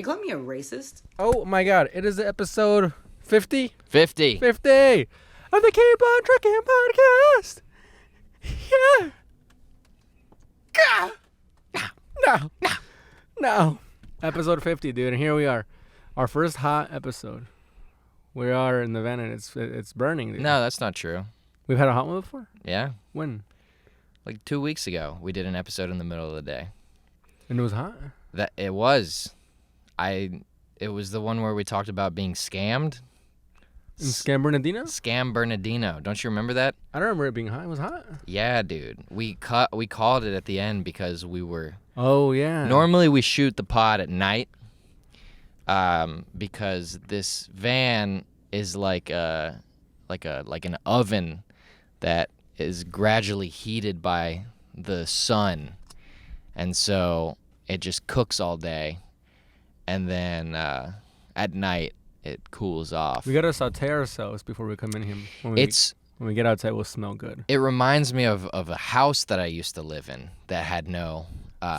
call me a racist? Oh my God! It is episode 50. 50. 50 of the Keep On Trucking podcast. Yeah. No. Episode 50, dude, and here we are, our first hot episode. We are in the van and it's burning, dude. No, that's not true. We've had a hot one before? Yeah. When? Like 2 weeks ago, we did an episode in the middle of the day. And it was hot? That it was. It was the one where we talked about being scammed. In Scam Bernardino? Scam Bernardino. Don't you remember that? I don't remember it being hot. It was hot. Yeah, dude. We called it at the end because we were. Oh yeah. Normally we shoot the pod at night, because this van is like an oven that is gradually heated by the sun, and so it just cooks all day, and then at night it cools off. We gotta saute ourselves before we come in here. When we get outside, we'll smell good. It reminds me of a house that I used to live in that had no.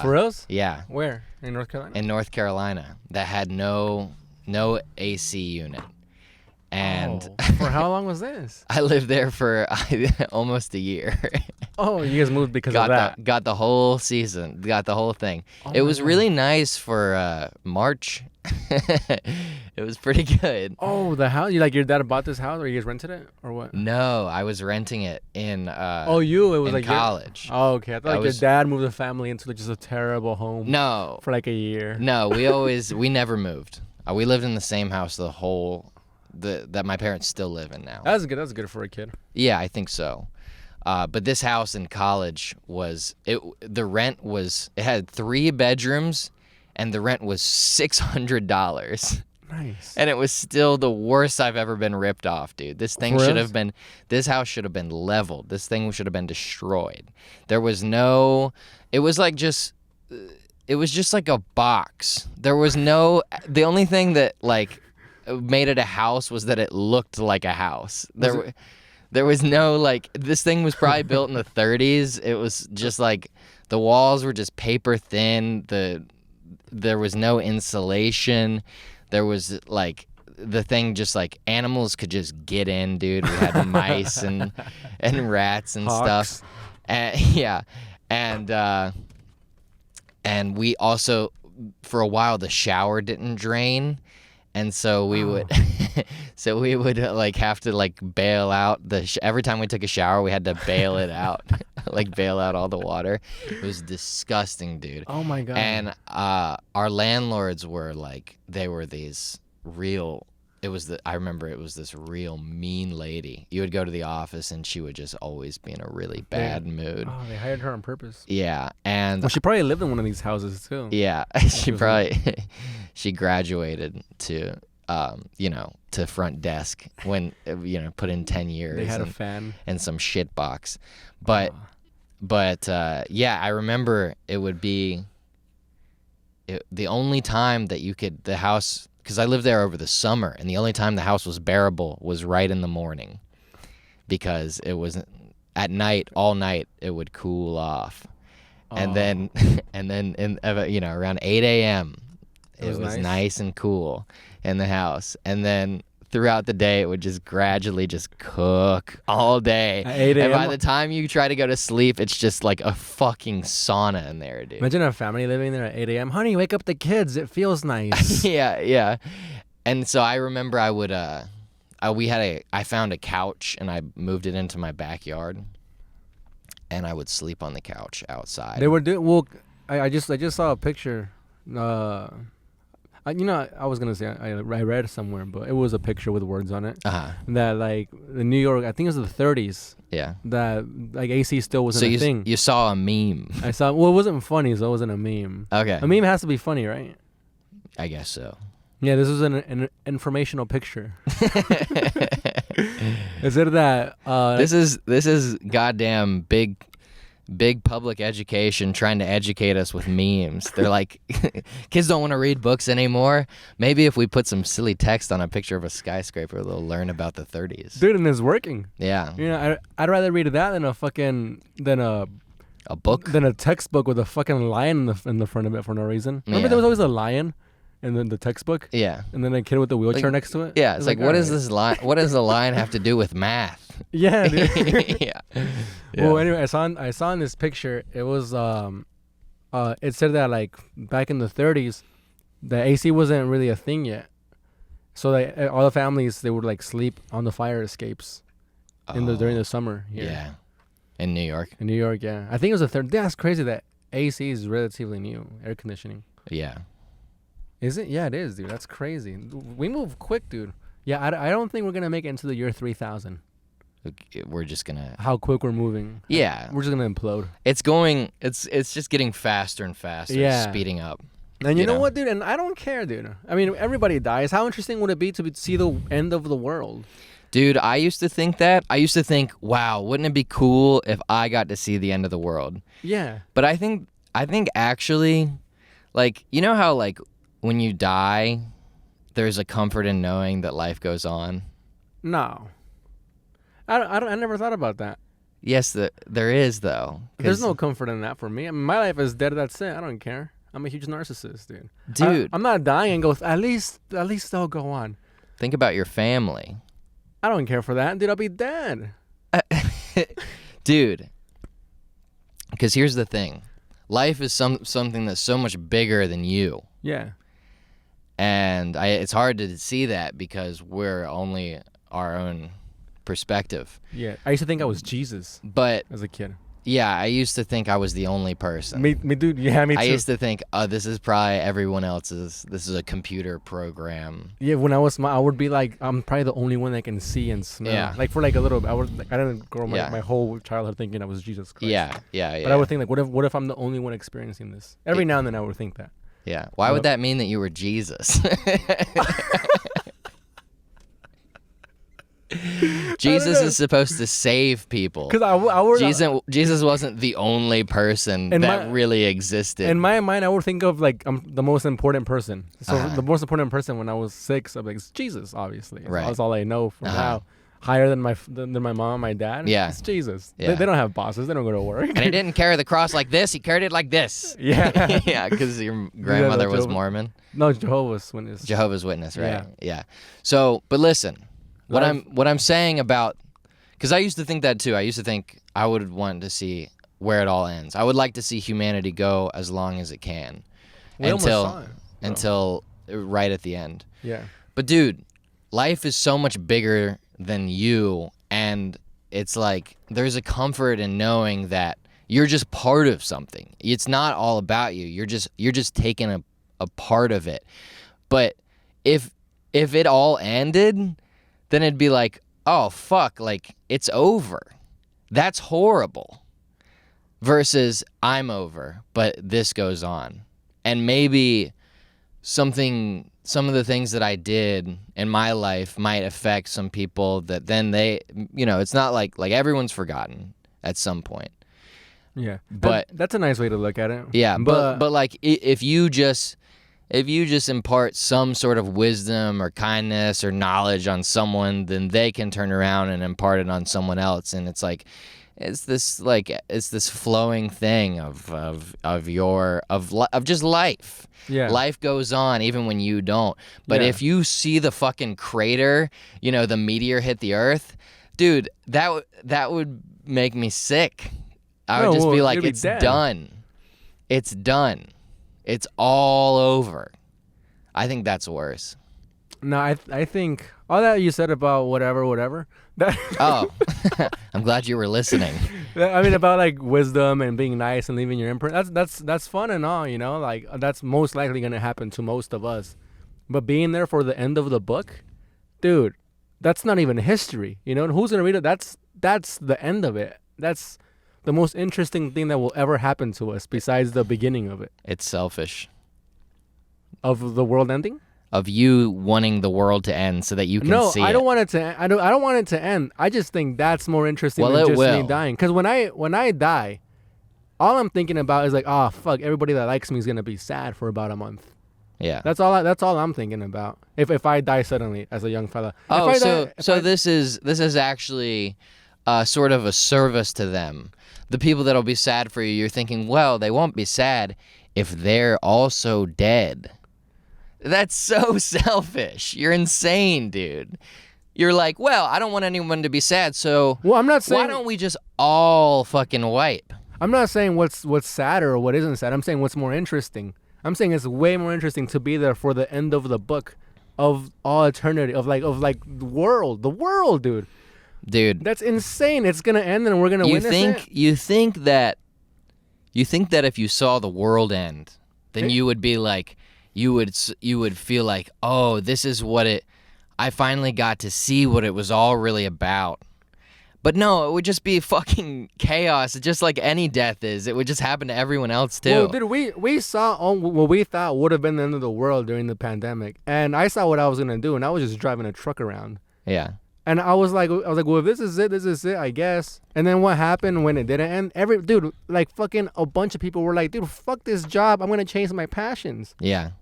For reals? Yeah. Where? In North Carolina? In North Carolina, that had no AC unit, and for how long was this? I lived there for almost a year. Oh, you guys moved because of that? Got the whole season. Got the whole thing. Oh it was really nice for March. It was pretty good. Oh, the house? Your dad bought this house, or you guys rented it, or what? No, I was renting it in. It was in like college. Oh, okay. I thought your dad moved the family into just a terrible home. No. For like a year. No, we never moved. We lived in the same house that my parents still live in now. That's good. That's good for a kid. Yeah, I think so. But this house in college the rent had 3 bedrooms, and the rent was $600. Nice. And it was still the worst I've ever been ripped off, dude. This house should have been leveled. This thing should have been destroyed. It was just like a box. The only thing that made it a house was that it looked like a house. There was no this thing was probably built in the 30s. It was just the walls were just paper thin. There was no insulation. There was the thing just animals could just get in, dude. We had mice and rats and Hawks. stuff. Yeah. And we also, for a while, the shower didn't drain. And so we would have to bail out every time we took a shower, we had to bail it out, bail out all the water. It was disgusting, dude. Oh my God. And our landlords were they were these real. I remember it was this real mean lady. You would go to the office and she would just always be in a really bad mood. Oh, they hired her on purpose. Yeah, and well, she probably lived in one of these houses too. Yeah, she graduated to to front desk when put in 10 years. They had a fan and some shit box, but yeah, I remember it would be the only time that the house. Because I lived there over the summer, and the only time the house was bearable was right in the morning, because it was at night, all night, it would cool off, and then around 8 a.m. it was nice and cool in the house, and then throughout the day it would just gradually just cook all day. At 8 a.m. And by the time you try to go to sleep, it's just like a fucking sauna in there, dude. Imagine a family living there at 8 a.m. Honey, wake up the kids. It feels nice. Yeah. And so I remember I would I found a couch and I moved it into my backyard, and I would sleep on the couch outside. They were doing well. I just saw a picture. I was gonna say I read somewhere, but it was a picture with words on it. That the New York, I think it was the 30s. Yeah. That AC still wasn't a thing. You saw a meme. I saw. Well, it wasn't funny, so it wasn't a meme. Okay. A meme has to be funny, right? I guess so. Yeah, this was an informational picture. Is it that? This is goddamn big public education trying to educate us with memes. They're like, kids don't want to read books anymore. Maybe if we put some silly text on a picture of a skyscraper, they'll learn about the 30s. Dude, and it's working. Yeah. I'd rather read that than a book than a textbook with a fucking lion in the front of it for no reason. Remember Yeah. there was always a lion and then the textbook. Yeah. And then a kid with the wheelchair next to it. Yeah, it's like what does this line? What does the line have to do with math? Yeah, dude. Yeah. Well, anyway, I saw in this picture. It was it said that like back in the 30s, the AC wasn't really a thing yet. So all the families, they would like sleep on the fire escapes during the summer here. Yeah. In New York. In New York, yeah. I think it was the third. That's crazy that AC is relatively new, air conditioning. Yeah. Is it? Yeah, it is, dude. That's crazy. We move quick, dude. Yeah, I don't think we're going to make it into the year 3000. We're just going to... How quick we're moving. Yeah. We're just going to implode. It's just getting faster and faster. Yeah. Speeding up. And you know what, dude? And I don't care, dude. I mean, everybody dies. How interesting would it be to see the end of the world? Dude, I used to think that. I used to think, wow, wouldn't it be cool if I got to see the end of the world? Yeah. But I think actually, like, you know how, like, when you die, there's a comfort in knowing that life goes on? No. I never thought about that. Yes, there is, though. There's no comfort in that for me. I mean, my life is dead. That's it. I don't care. I'm a huge narcissist, dude. Dude. I'm not dying and go, at least they'll go on. Think about your family. I don't care for that, dude. I'll be dead. Dude. Because here's the thing. Life is something that's so much bigger than you. Yeah. And it's hard to see that because we're only our own perspective. Yeah. I used to think I was Jesus. But as a kid. Yeah, I used to think I was the only person. Me dude. Yeah, me too. I used to think, oh, this is probably everyone else's. This is a computer program. Yeah, when I was small, I would be like, I'm probably the only one that can see and smell. Yeah. Like for like a little bit, I didn't grow my whole childhood thinking I was Jesus Christ. Yeah. But I would think like, what if I'm the only one experiencing this? Every now and then I would think that. Yeah. Why would that mean that you were Jesus? Jesus is supposed to save people. Because Jesus wasn't the only person that really existed. In my mind, I would think of like the most important person. So the most important person when I was 6, I'm like, it's Jesus, obviously. Right. That's all I know from now. Higher than my mom and my dad. Yeah. It's Jesus. Yeah. They don't have bosses. They don't go to work. And he didn't carry the cross like this. He carried it like this. Yeah. Yeah, because your grandmother was Mormon. No, Jehovah's Witness. Jehovah's Witness, right? Yeah. So, but listen. What I'm saying about, because I used to think that too. I used to think I would want to see where it all ends. I would like to see humanity go as long as it can, until right at the end. Yeah. But dude, life is so much bigger than you, and it's like there's a comfort in knowing that you're just part of something. It's not all about you. You're just taking a part of it. But if it all ended, then it'd be like, oh, fuck, like, it's over. That's horrible. Versus, I'm over, but this goes on. And maybe some of the things that I did in my life might affect some people that then they, it's not like everyone's forgotten at some point. Yeah. But that's a nice way to look at it. Yeah, but like, if you just impart some sort of wisdom or kindness or knowledge on someone, then they can turn around and impart it on someone else. And it's like, it's this flowing thing of just life. Yeah. Life goes on even when you don't. But if you see the fucking crater, the meteor hit the earth, dude, that would make me sick. I would just be like, it's done. It's done. It's all over. I think that's worse. No, I think all that you said about whatever. Oh, I'm glad you were listening. I mean, about like wisdom and being nice and leaving your imprint. That's fun and all, like that's most likely gonna happen to most of us. But being there for the end of the book, dude, that's not even history. And who's gonna read it? That's the end of it. That's the most interesting thing that will ever happen to us besides the beginning of it. It's selfish. Of the world ending? Of you wanting the world to end so that you can see it. No, I don't want it to end. I don't want it to end. I just think that's more interesting than just me dying. Because when I die, all I'm thinking about is like, oh fuck, everybody that likes me is gonna be sad for about a month. Yeah. That's all I'm thinking about. If I die suddenly as a young fella. This is actually sort of a service to them. The people that'll be sad for you, you're thinking, well, they won't be sad if they're also dead. That's so selfish. You're insane, dude. You're like, well, I don't want anyone to be sad, so well, I'm not saying, why don't we just all fucking wipe? I'm not saying what's sadder or what isn't sad. I'm saying what's more interesting. I'm saying it's way more interesting to be there for the end of the book of all eternity, of like the world, dude. Dude, that's insane. It's gonna end and we're gonna witness it. You think that if you saw the world end, then you would be like, you would feel like, oh, this is what I finally got to see what it was all really about. But no, it would just be fucking chaos, just like any death is. It would just happen to everyone else too. Well, dude, we saw what we thought would have been the end of the world during the pandemic, and I saw what I was gonna do, and I was just driving a truck around. Yeah. And I was like, well, if this is it, I guess. And then what happened when it didn't end? Dude, like fucking a bunch of people were like, dude, fuck this job. I'm gonna change my passions. Yeah.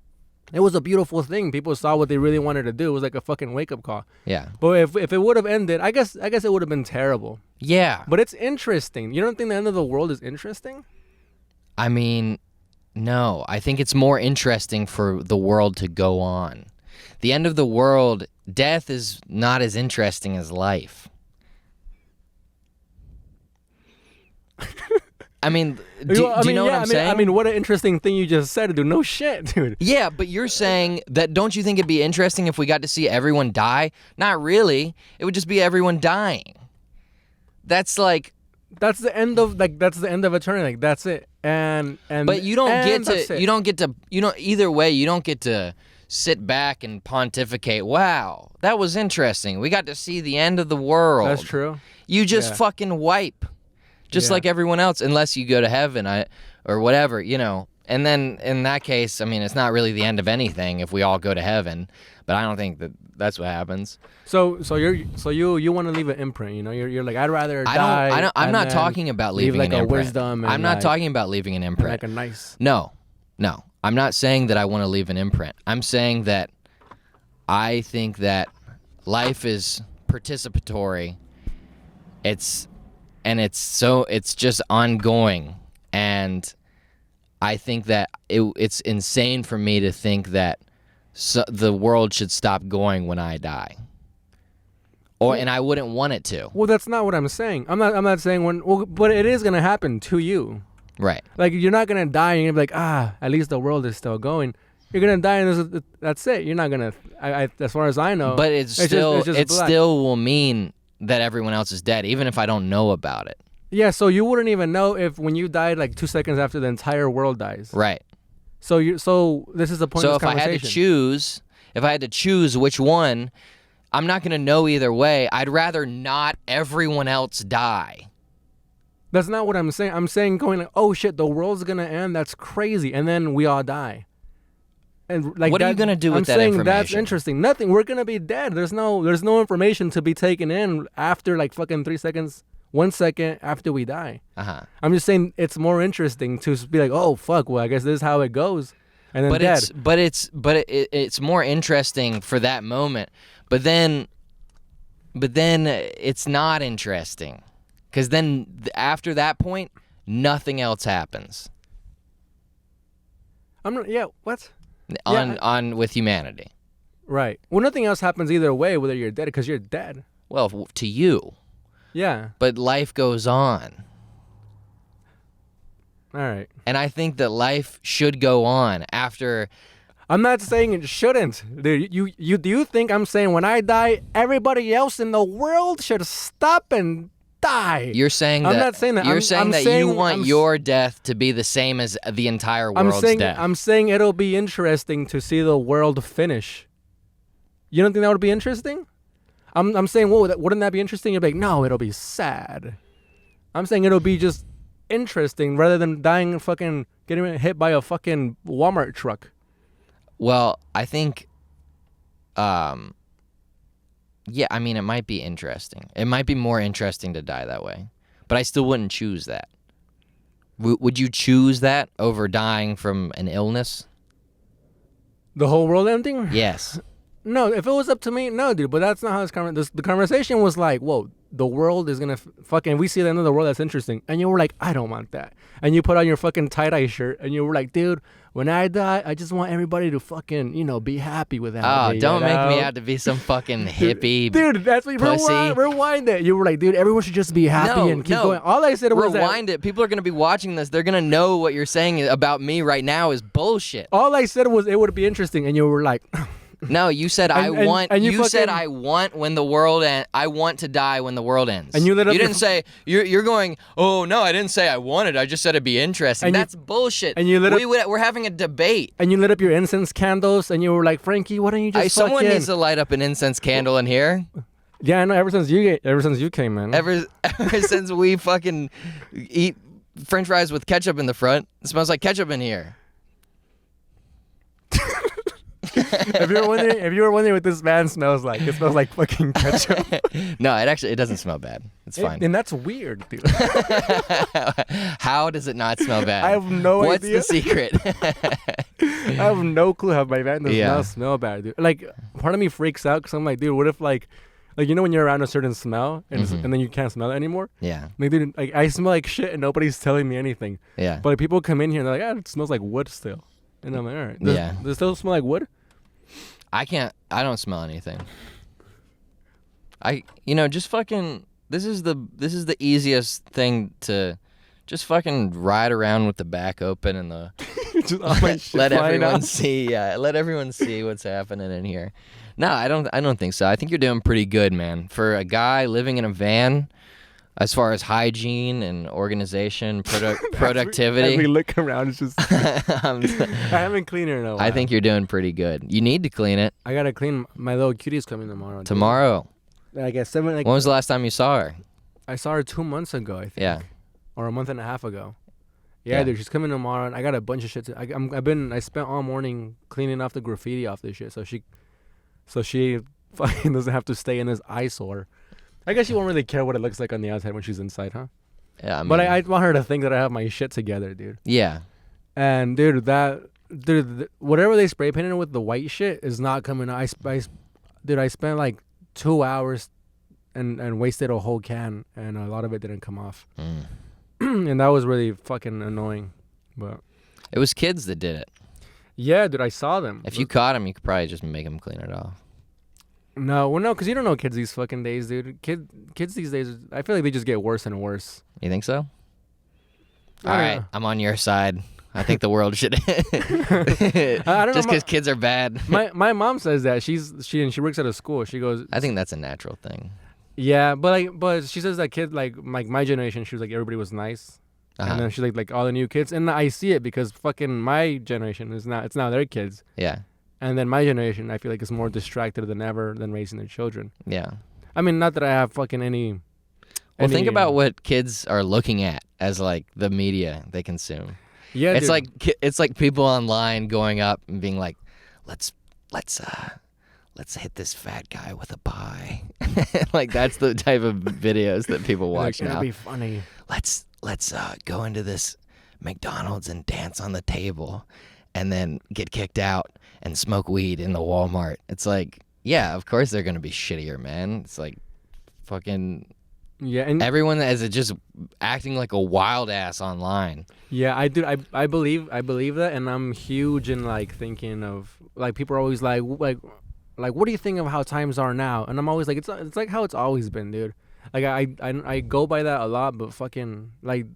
It was a beautiful thing. People saw what they really wanted to do. It was like a fucking wake up call. Yeah. But if it would have ended, I guess it would have been terrible. Yeah. But it's interesting. You don't think the end of the world is interesting? I mean, no. I think it's more interesting for the world to go on. The end of the world, death is not as interesting as life. I mean, do you know what I'm saying? I mean, what an interesting thing you just said, dude. No shit, dude. Yeah, but you're saying that, don't you think it'd be interesting if we got to see everyone die? Not really. It would just be everyone dying. That's like... That's the end of eternity. Like, that's it. But you don't get to, either way, you don't get to sit back and pontificate, wow, that was interesting. We got to see the end of the world. That's true. You just fucking wipe. Just like everyone else, unless you go to heaven or whatever, And then in that case, I mean, it's not really the end of anything if we all go to heaven. But I don't think that's what happens. So you want to leave an imprint, You're like, I'd rather die. I'm not talking about leaving an imprint. Wisdom. I'm not talking about leaving an imprint. Like a nice. No. I'm not saying that I want to leave an imprint. I'm saying that I think that life is participatory. It's just ongoing, and I think that it's insane for me to think that the world should stop going when I die, and I wouldn't want it to. Well, that's not what I'm saying. I'm not saying when. Well, but it is gonna happen to you, right? Like, you're not gonna die and you're gonna be like, at least the world is still going. You're gonna die and that's it. You're not gonna. As far as I know. But it still will mean that everyone else is dead, even if I don't know about it. Yeah, so you wouldn't even know if when you died like 2 seconds after the entire world dies. Right. So this is the point of this conversation. if I had to choose which one, I'm not going to know either way. I'd rather not everyone else die. That's not what I'm saying. I'm saying going like, oh shit, the world's going to end. That's crazy. And then we all die. And like, what are you going to do with that information? I'm saying that's interesting. Nothing. We're going to be dead. There's no information to be taken in after like fucking 3 seconds, 1 second after we die. I'm just saying it's more interesting to be like, oh fuck, well I guess this is how it goes, and then it's more interesting for that moment. But then it's not interesting, because then after that point, nothing else happens. What? On with humanity. Right. Well, nothing else happens either way, whether you're dead, because you're dead. Well, to you. Yeah. But life goes on. All right. And I think that life should go on after. I'm not saying it shouldn't. Dude, do you think I'm saying when I die, everybody else in the world should stop and die? You're saying that. I'm not saying that. You're saying you want your death to be the same as the entire world's death. I'm saying it'll be interesting to see the world finish. You don't think that would be interesting? I'm saying, well, wouldn't that be interesting? You're like, no, it'll be sad. I'm saying it'll be just interesting rather than dying fucking getting hit by a fucking Walmart truck. Well, I think, yeah, I mean, it might be interesting. It might be more interesting to die that way, but I still wouldn't choose that. Would you choose that over dying from an illness? The whole world ending? Yes. No, if it was up to me, no, dude. But that's not how the conversation was like, whoa, the world is gonna fucking, we see the end of the world, that's interesting. And you were like, I don't want that. And you put on your fucking tie-dye shirt and you were like, dude, when I die, I just want everybody to fucking, you know, be happy without me. Don't make me out to be some fucking hippie dude, that's what pussy. Rewind it. You were like, dude, everyone should just be happy and keep going. All I said was rewind it. People are going to be watching this. They're going to know what you're saying about me right now is bullshit. All I said was it would be interesting. And you were like... No, you said you said I want when the world ends. I want to die when the world ends. And you didn't say you're going. Oh no, I didn't say I wanted. I just said it'd be interesting. That's bullshit. And we're having a debate. And you lit up your incense candles, and you were like, Frankie, why don't you just? Someone needs to light up an incense candle in here. Yeah, I know. Ever since you came, man. Ever since we fucking eat French fries with ketchup in the front, it smells like ketchup in here. If you were wondering what this man smells like, it smells like fucking ketchup. No, it doesn't smell bad. It's fine. And that's weird, dude. How does it not smell bad? I have no idea. What's the secret? I have no clue how my van does not smell bad, dude. Like, part of me freaks out because I'm like, dude, what if like you know when you're around a certain smell and then you can't smell it anymore? Yeah. Like, dude, like I smell like shit and nobody's telling me anything. Yeah. But like, people come in here and they're like, it smells like wood still. And I'm like, all right. Does it still smell like wood? I don't smell anything. Just fucking, this is the easiest thing to just fucking ride around with the back open and the let everyone see. Yeah, let everyone see what's happening in here. No, I don't think so. I think you're doing pretty good, man. For a guy living in a van, as far as hygiene and organization, productivity. As we look around, it's just... I haven't cleaned it in a while. I think you're doing pretty good. You need to clean it. I gotta clean. My little cutie's coming tomorrow. Tomorrow? I guess 7... Like, when was the last time you saw her? I saw her 2 months ago, I think. Yeah. Or a month and a half ago. Yeah, dude, she's coming tomorrow, and I got a bunch of shit. I spent all morning cleaning off the graffiti off this shit, so she fucking doesn't have to stay in this eyesore. I guess she won't really care what it looks like on the outside when she's inside, huh? Yeah, but I want her to think that I have my shit together, dude. Yeah. And dude, whatever they spray painted with the white shit is not coming out. I spent like 2 hours and wasted a whole can, and a lot of it didn't come off. And that was really fucking annoying. But it was kids that did it. Yeah, dude, I saw them. If you caught them, you could probably just make them clean it off. No, because you don't know kids these fucking days, dude. Kids these days, I feel like they just get worse and worse. You think so? All right, I'm on your side. I think the world should. I don't just because kids are bad. My mom says that she works at a school. She goes, I think that's a natural thing. Yeah, but she says that kids like my generation, she was like everybody was nice, and then she's like all the new kids, and I see it because fucking my generation it's now their kids. Yeah. And then my generation, I feel like is more distracted than ever than raising their children. Yeah. I mean, not that I have fucking any. Well, think about what kids are looking at as like the media they consume. Yeah, it's like people online going up and being like, let's hit this fat guy with a pie. Like that's the type of videos that people watch now. That'd be funny. Let's go into this McDonald's and dance on the table, and then get kicked out and smoke weed in the Walmart. It's like, yeah, of course they're gonna be shittier, man. It's like fucking. Yeah, and everyone is just acting like a wild ass online. Yeah, I do. I believe that, and I'm huge in like thinking of like people are always like what do you think of how times are now? And I'm always like it's like how it's always been, dude. Like I go by that a lot, but fucking like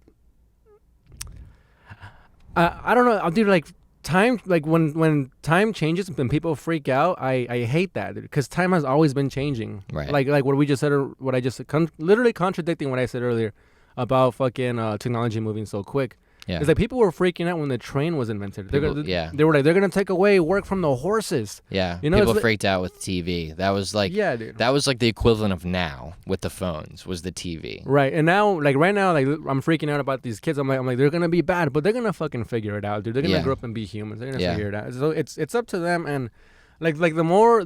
I don't know, dude. Like time, like when time changes and people freak out, I hate that, dude, because time has always been changing. Right. Like what we just said, or what I just said, literally contradicting what I said earlier about fucking technology moving so quick. Yeah. It's like people were freaking out when the train was invented. They were like, they're gonna take away work from the horses. Yeah. You know, people freaked out with TV. That was like, yeah, dude. That was like the equivalent of now with the phones was the TV. Right. And now, like right now, like I'm freaking out about these kids. I'm like they're gonna be bad, but they're gonna fucking figure it out, dude. They're gonna grow up and be humans. They're gonna figure it out. So it's up to them. And like the more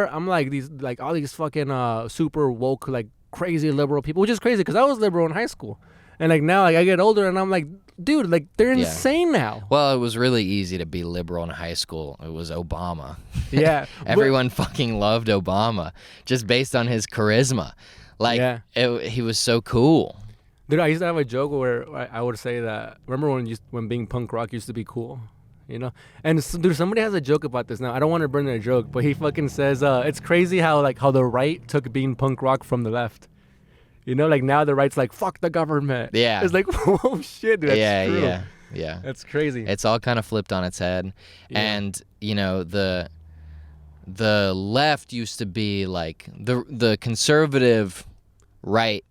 I'm like these like all these fucking super woke like crazy liberal people, which is crazy because I was liberal in high school. And like now, like I get older, and I'm like, dude, like they're insane now. Well, it was really easy to be liberal in high school. It was Obama. Yeah, everyone fucking loved Obama just based on his charisma. Like he was so cool. Dude, I used to have a joke where I would say that, remember when being punk rock used to be cool, you know? And dude, somebody has a joke about this now. I don't want to burn their joke, but he fucking says, it's crazy how the right took being punk rock from the left. You know, like now the right's like, fuck the government. Yeah. It's like, oh shit, dude, that's true. Yeah. That's crazy. It's all kind of flipped on its head. Yeah. And, you know, the left used to be like, the conservative right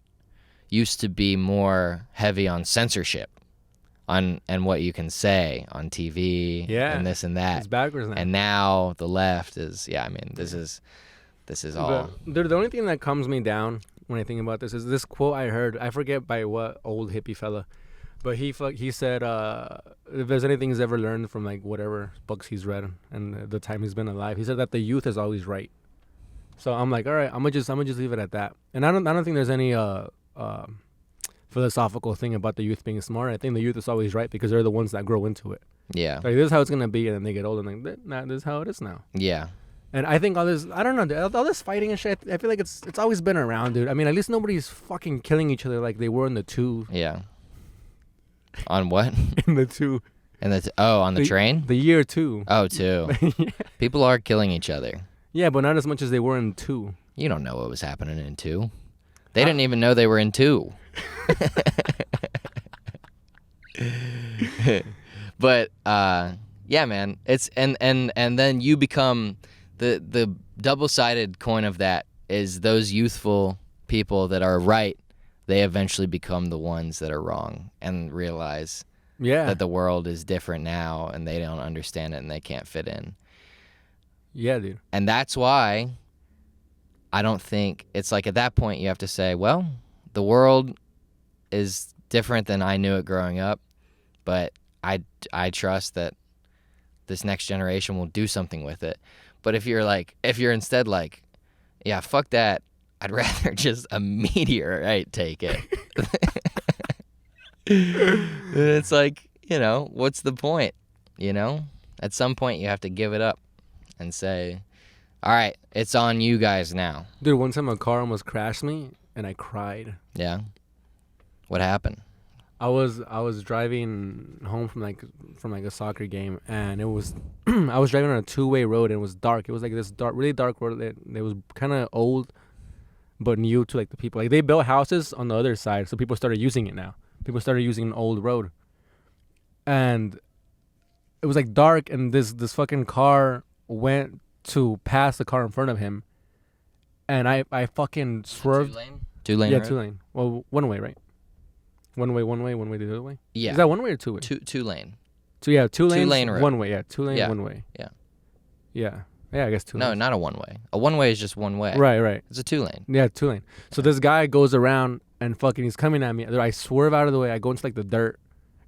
used to be more heavy on censorship and what you can say on TV and this and that. It's backwards now. And now the left is, this is all. The only thing that calms me down when I think about this is this quote I heard. I forget by what old hippie fella, but he said, if there's anything he's ever learned from like whatever books he's read and the time he's been alive, he said that the youth is always right. So I'm like, all right, I'm gonna just leave it at that. And I don't think there's any philosophical thing about the youth being smart. I think the youth is always right because they're the ones that grow into it. Yeah. Like, this is how it's gonna be, and then they get old and like, nah, this is how it is now. Yeah. And I think all this, I don't know, all this fighting and shit, I feel like it's always been around, dude. I mean, at least nobody's fucking killing each other like they were in the 2. Yeah. On what? In the 2. On the train? The year 2. Oh, 2. Yeah. People are killing each other. Yeah, but not as much as they were in 2. You don't know what was happening in 2. They didn't even know they were in 2. But yeah, man, it's and then you become the double-sided coin of that is those youthful people that are right, they eventually become the ones that are wrong and realize that the world is different now and they don't understand it and they can't fit in. Yeah, dude. And that's why I don't think it's like at that point you have to say, well, the world is different than I knew it growing up, but I trust that this next generation will do something with it. But if you're instead like, yeah, fuck that, I'd rather just a meteorite take it. It's like, what's the point? At some point you have to give it up and say, all right, it's on you guys now. Dude, one time a car almost crashed me and I cried. Yeah? What happened? I was driving home from a soccer game, and it was I was driving on a 2-way road, and it was dark. It was like this really dark road. It was kind of old, but new to like the people. Like they built houses on the other side, so people started using it now. People started using an old road, and it was like dark, and this fucking car went to pass the car in front of him, and I fucking swerved. 2-lane? 2-lane. Yeah, road? 2-lane. Well, 1-way, right? One way the other way? Yeah. Is that 1-way or 2-way? 2-lane. So yeah, 2 lanes, 2-lane road. 1-way, yeah. 2 lane, Yeah. 1-way. Yeah. Yeah. Yeah, I guess 2 No, lanes. not a 1-way. A 1-way is just one way. Right. It's a 2-lane. Yeah, 2 lane. So this guy goes around and fucking he's coming at me. I swerve out of the way. I go into like the dirt.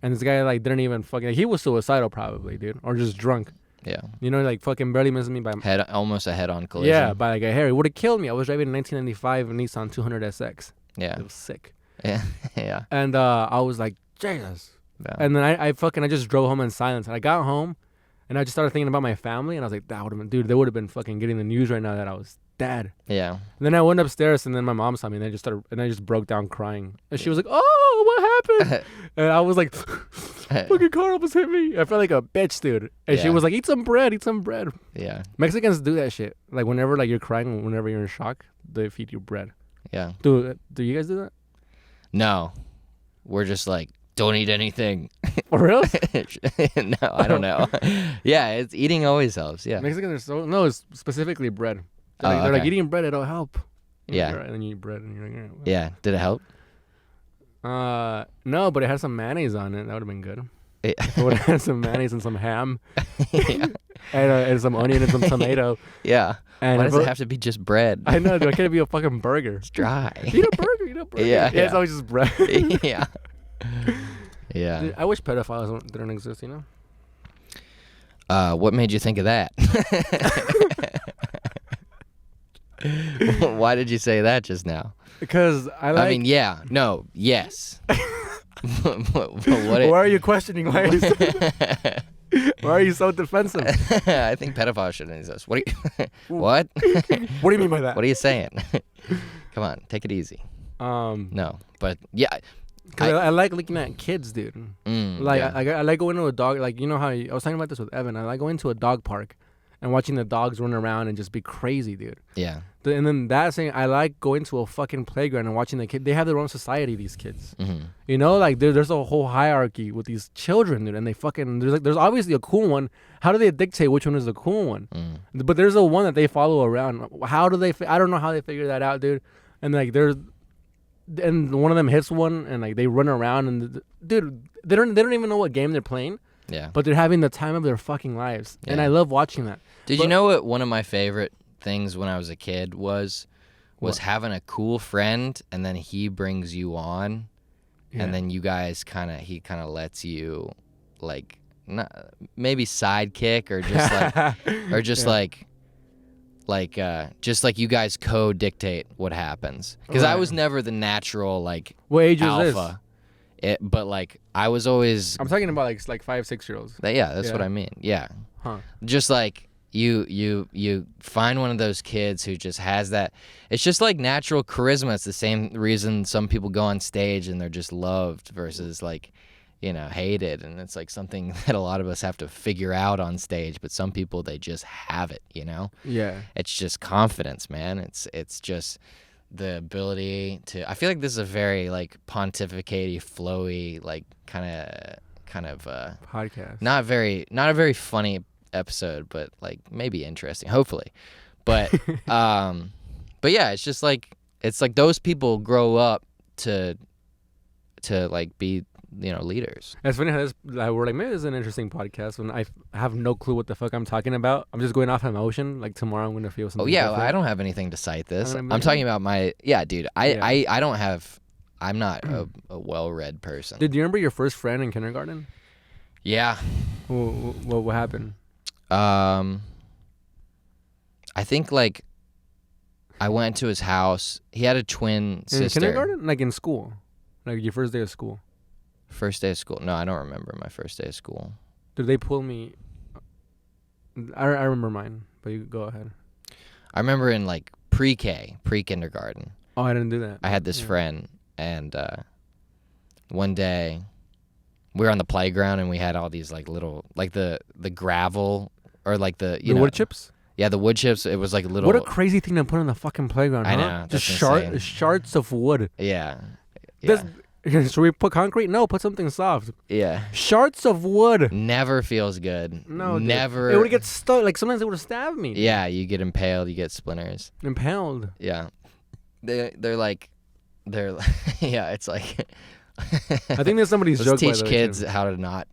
And this guy like didn't even fucking, he was suicidal probably, dude. Or just drunk. Yeah. Like fucking barely missing me by almost a head-on collision. Yeah, by like a hair. It would have killed me. I was driving a 1995 Nissan 200SX. Yeah. It was sick. Yeah. Yeah. And I was like, Jesus. Yeah. And then I just drove home in silence. And I got home and I just started thinking about my family. And I was like, that would have been, dude, they would have been fucking getting the news right now that I was dead. Yeah. And then I went upstairs and then my mom saw me and I just broke down crying. And she was like, oh, what happened? And I was like, fucking car almost hit me. I felt like a bitch, dude. And she was like, eat some bread. Yeah. Mexicans do that shit. Like whenever like you're crying, whenever you're in shock, they feed you bread. Yeah. Do you guys do that? No. We're just like, don't eat anything. For real? No, I don't know. Yeah, eating always helps. Yeah. Mexicans are it's specifically bread. They're like eating bread, it'll help. Yeah. And then you eat bread and you're like, yeah. Yeah. Did it help? No, but it had some mayonnaise on it. That would have been good. It would have had some mayonnaise and some ham. Yeah. and some onion and some tomato. Yeah. And why does it have to be just bread? I know, dude. Why can't it be a fucking burger? It's dry. Eat a burger. Yeah. It's always just bread. Yeah. Yeah. Dude, I wish pedophiles didn't exist, What made you think of that? Why did you say that just now? Because yes. Why are you questioning? Why are you so defensive? I think pedophiles shouldn't exist. What? What? What do you mean by that? What are you saying? Come on, take it easy. Um, No, but yeah. Cause I like looking at kids, dude. I like going to a dog. Like, you know how I was talking about this with Evan. I like going to a dog park and watching the dogs run around and just be crazy, dude. Yeah. And then that's saying I like going to a fucking playground and watching the kid. They have their own society, these kids. Mm-hmm. You know, like there's a whole hierarchy with these children, dude. And they fucking there's obviously a cool one. How do they dictate which one is the cool one? But there's a one that they follow around. How do they? I don't know how they figure that out, dude. And like and one of them hits one, and like they run around, and dude, they don't even know what game they're playing. Yeah. But they're having the time of their fucking lives, and I love watching that. Did you know what one of my favorite things when I was a kid was having a cool friend, and then he brings you on, and then you guys he kind of lets you like not maybe sidekick or just just like you guys co-dictate what happens, because I was never the natural like what age alpha. Is this? But like I was always. I'm talking about like 5-6 year olds. Yeah, that's what I mean. Yeah, just like you find one of those kids who just has that. It's just like natural charisma. It's the same reason some people go on stage and they're just loved versus like, hated, and it's like something that a lot of us have to figure out on stage, but some people, they just have it, Yeah. It's just confidence, man. It's just the ability to. I feel like this is a very like pontificate-y, flowy, like kind of podcast. Not a very funny episode, but like maybe interesting, hopefully. But but yeah, it's just like those people grow up to like be leaders. It's funny how we're like, man, this is an interesting podcast when I have no clue what the fuck I'm talking about. I'm just going off emotion. Like tomorrow I'm gonna feel something. Oh yeah, different. I don't have anything to cite this. I'm talking about dude. I don't have. I'm not a well-read person. Did you remember your first friend in kindergarten? Yeah. What happened? I think like I went to his house. He had a twin sister. In kindergarten? Like in school? Like your first day of school? First day of school? No, I don't remember my first day of school. Did they pull me? I remember mine, but you go ahead. I remember in like pre-kindergarten. Oh, I didn't do that. I had this friend, and one day we were on the playground and we had all these like little like the gravel or like the wood chips. Yeah, the wood chips. It was like little. What a crazy thing to put on the fucking playground. I know. Just shards of wood. Yeah. Should we put concrete? No, put something soft. Yeah. Shards of wood. Never feels good. No, never. Dude. It would get stuck. Like sometimes it would have stabbed me. Yeah, you get impaled. You get splinters. Impaled. Yeah. They're yeah. It's like. I think there's somebody's joke. Teach kids how to not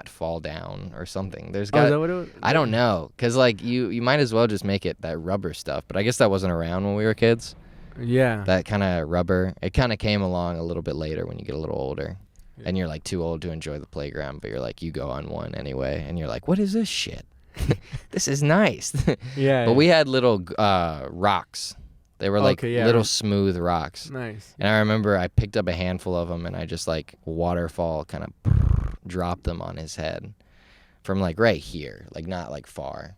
fall down or something. There's is that what it was? I don't know, cause like you might as well just make it that rubber stuff. But I guess that wasn't around when we were kids. Yeah. That kind of rubber. It kind of came along a little bit later when you get a little older, and you're like too old to enjoy the playground, but you're like you go on one anyway, and you're like, what is this shit? This is nice. Yeah. But we had little rocks. They were like little smooth rocks. Nice. And I remember I picked up a handful of them and I just like waterfall kind of dropped them on his head from like right here, like not like far.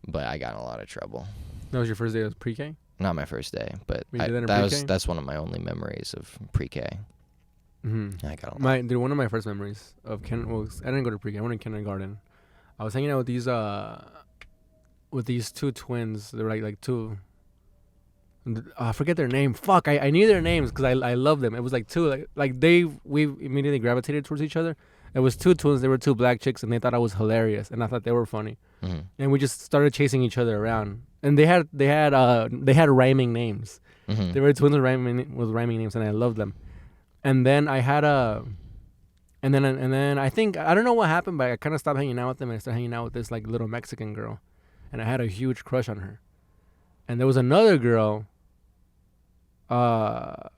But I got in a lot of trouble. That was your first day of pre-K? Not my first day, but that's one of my only memories of pre-K. Mm-hmm. I got a lot. One of my first memories of I didn't go to pre-K. I went in kindergarten. I was hanging out with these two twins. They were like two. I forget their name. Fuck, I knew their names because I love them. It was like two we immediately gravitated towards each other. It was two twins. They were two black chicks, and they thought I was hilarious, and I thought they were funny. Mm-hmm. And we just started chasing each other around. And they had rhyming names. Mm-hmm. They were twins with rhyming names, and I loved them. And then I had and then I think I don't know what happened, but I kind of stopped hanging out with them, and I started hanging out with this like little Mexican girl, and I had a huge crush on her. And there was another girl. Hold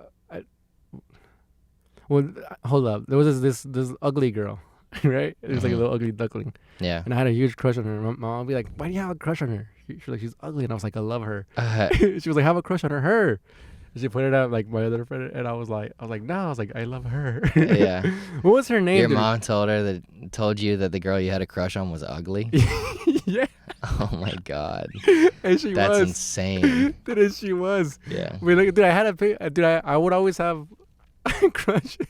up. There was this ugly girl, right? It was like a little ugly duckling. Yeah. And I had a huge crush on her. My mom would be like, "Why do you have a crush on her?" She's like, "She's ugly," and I was like, "I love her." She was like, "Have a crush on her." And she pointed out like my other friend, and I was like, "No," I was like, "I love her." Yeah. What was her name? Your mom told you that the girl you had a crush on was ugly. Yeah. Oh my god. And she That's was insane. Dude, and she was. Yeah. I mean, like, dude, I had a dude. I would always have crushes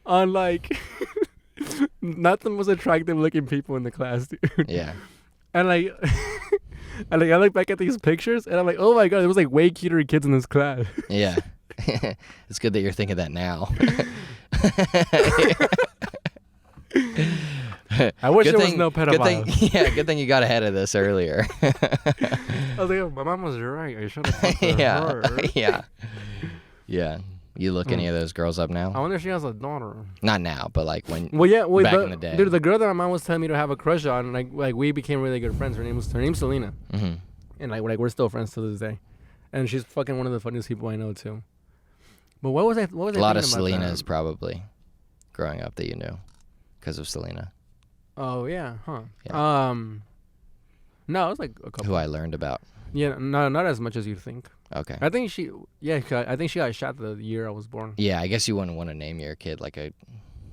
on like not the most attractive looking people in the class, dude. Yeah. And like, I look back at these pictures and I'm like, oh my god, there was like way cuter kids in this class. Yeah. It's good that you're thinking that now. I wish Good there thing- was no pedophiles. Good thing you got ahead of this earlier. I was like, oh, my mom was right. I should have talked to Yeah. her. Yeah. Yeah. You look any of those girls up I now? wonder if she has a daughter. Not now, but like when Well, yeah, wait, back in the day. dude, the girl that my mom was telling me to have a crush on, like we became really good friends. Her name's Selena, Mhm. and like we're still friends to this day, and she's fucking one of the funniest people I know too. But what was I? What was A I lot of thinking about Selenas that? probably growing up that you knew because of Selena, Oh yeah, huh? Yeah. No, it was like a couple. who I learned about. Yeah, not as much as you think. Okay. I think she got shot the year I was born. Yeah, I guess you wouldn't want to name your kid like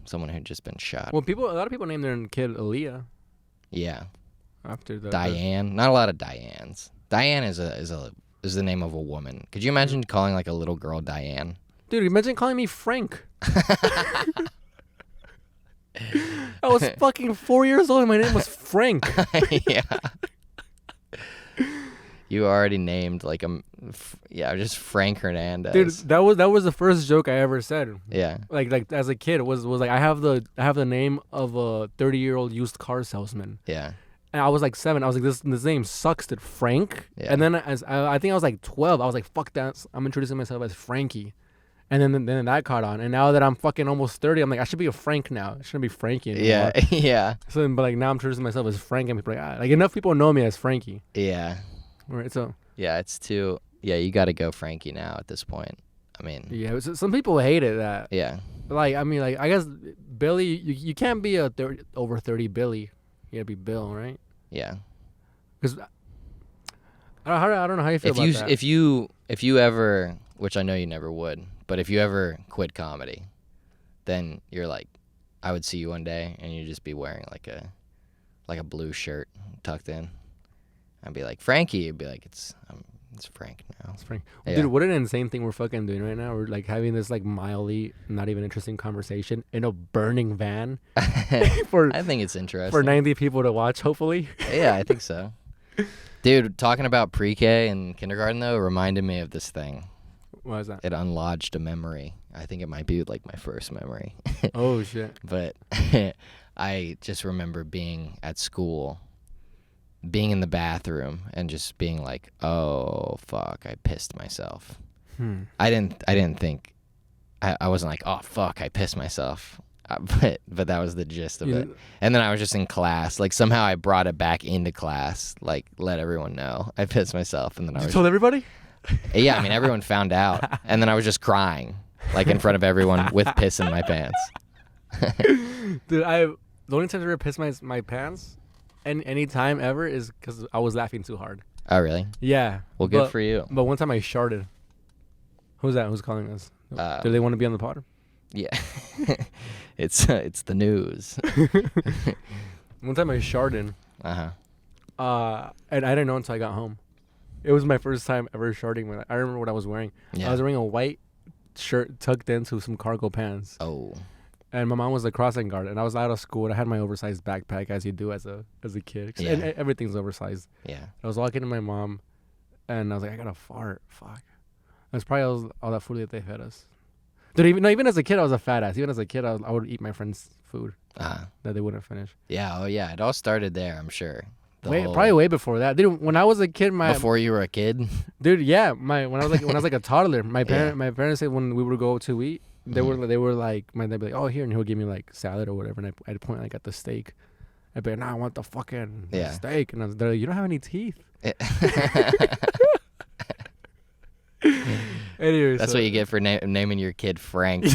someone who'd just been shot. Well, a lot of people name their kid Aaliyah Yeah. after the Diane. Not a lot of Dianes. Diane is the name of a woman. Could you imagine calling like a little girl Diane? Dude, imagine calling me Frank. I was fucking 4 years old and my name was Frank. Yeah. You already named like just Frank Hernandez. Dude, that was the first joke I ever said. Yeah. Like as a kid was like I have the name of a 30-year-old used car salesman. Yeah. And I was like 7. I was like this name sucks, dude. Frank. Yeah. And then I think I was like 12. I was like fuck that. I'm introducing myself as Frankie. And then that caught on. And now that I'm fucking almost 30, I'm like I should be a Frank now. I shouldn't be Frankie anymore. Yeah. Yeah. So but like now I'm introducing myself as Frank and people are like enough people know me as Frankie. Yeah. Right. So Yeah, it's too. Yeah, you got to go Frankie now at this point. I mean. yeah, some people hated that. Yeah. Like, I mean, like, I guess Billy, you can't be a over 30 Billy. You gotta be Bill, right? Yeah. Because I don't know how you feel about that. If you ever, which I know you never would, but if you ever quit comedy, then you're like, I would see you one day and you'd just be wearing like a blue shirt tucked in. I'd be like, Frankie. You'd be like, it's Frank now. It's Frank. Yeah. Dude, what an insane thing we're fucking doing right now. We're like having this like mildly not even interesting conversation in a burning van for I think it's interesting. for 90 people to watch, hopefully. Yeah, I think so. Dude, talking about pre-K and kindergarten though reminded me of this thing. What is that? It unlodged a memory. I think it might be like my first memory. Oh shit. But I just remember being at school, being in the bathroom and just being like, oh fuck, I pissed myself. I didn't think I wasn't like, oh fuck, I pissed myself. But that was the gist of it. And then I was just in class. Like somehow I brought it back into class, like let everyone know I pissed myself. And then I was told everybody? Yeah, I mean everyone found out. And then I was just crying, like in front of everyone with piss in my pants. Dude, the only time I ever pissed my pants and any time ever is because I was laughing too hard. Oh really? Yeah. Well, good for you. But one time I sharted. Who's that? Who's calling us? Do they want to be on the pod? Yeah. It's the news. One time I sharted. Uh-huh. And I didn't know until I got home. It was my first time ever sharding. I remember what I was wearing. Yeah. I was wearing a white shirt tucked into some cargo pants. Oh. And my mom was the crossing guard, and I was out of school, and I had my oversized backpack, as you do as a kid. Yeah. And everything's oversized. Yeah. I was walking to my mom, and I was like, I gotta fart. Fuck. That's probably all that food that they fed us. Dude, even as a kid, I was a fat ass. Even as a kid, I would eat my friends' food that they wouldn't finish. Yeah. Oh yeah. It all started there, I'm sure. Probably way before that, dude. When I was a kid, before you were a kid. Dude, yeah, when I was like a toddler, my parents said when we would go to eat, they were like, they'd be like, oh here, and he'll give me like salad or whatever, and I'd point like at the steak. I'd be like, nah, I want the fucking steak, and they're like, you don't have any teeth. Anyway, that's what you get for naming your kid Frank.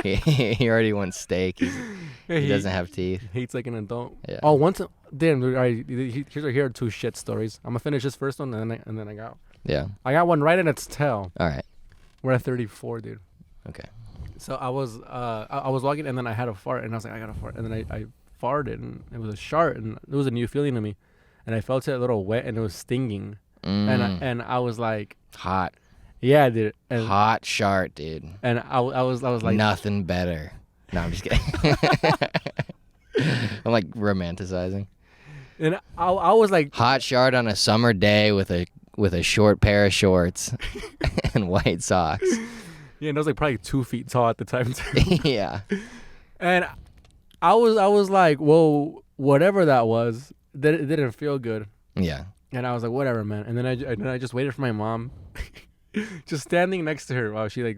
He already wants steak. He doesn't have teeth. He eats like an adult. Yeah. Oh, damn, dude, all right, here are 2 shit stories. I'm gonna finish this first one, and then I got. Yeah. I got one right in its tail. All right. We're at 34, dude. Okay. So I was walking, and then I had a fart, and I was like, I got to fart, and then I farted, and it was a shart, and it was a new feeling to me, and I felt it a little wet, and it was stinging, and I was like, hot. Yeah, dude. And, hot shart, dude. And I was like, nothing better. No, I'm just kidding. I'm like romanticizing. And I was like, hot shart on a summer day with a short pair of shorts and white socks. Yeah, and I was like probably 2 feet tall at the time too. Yeah. And I was like, whoa, whatever that was, it didn't feel good. Yeah. And I was like, whatever, man. And then I just waited for my mom. Just standing next to her while she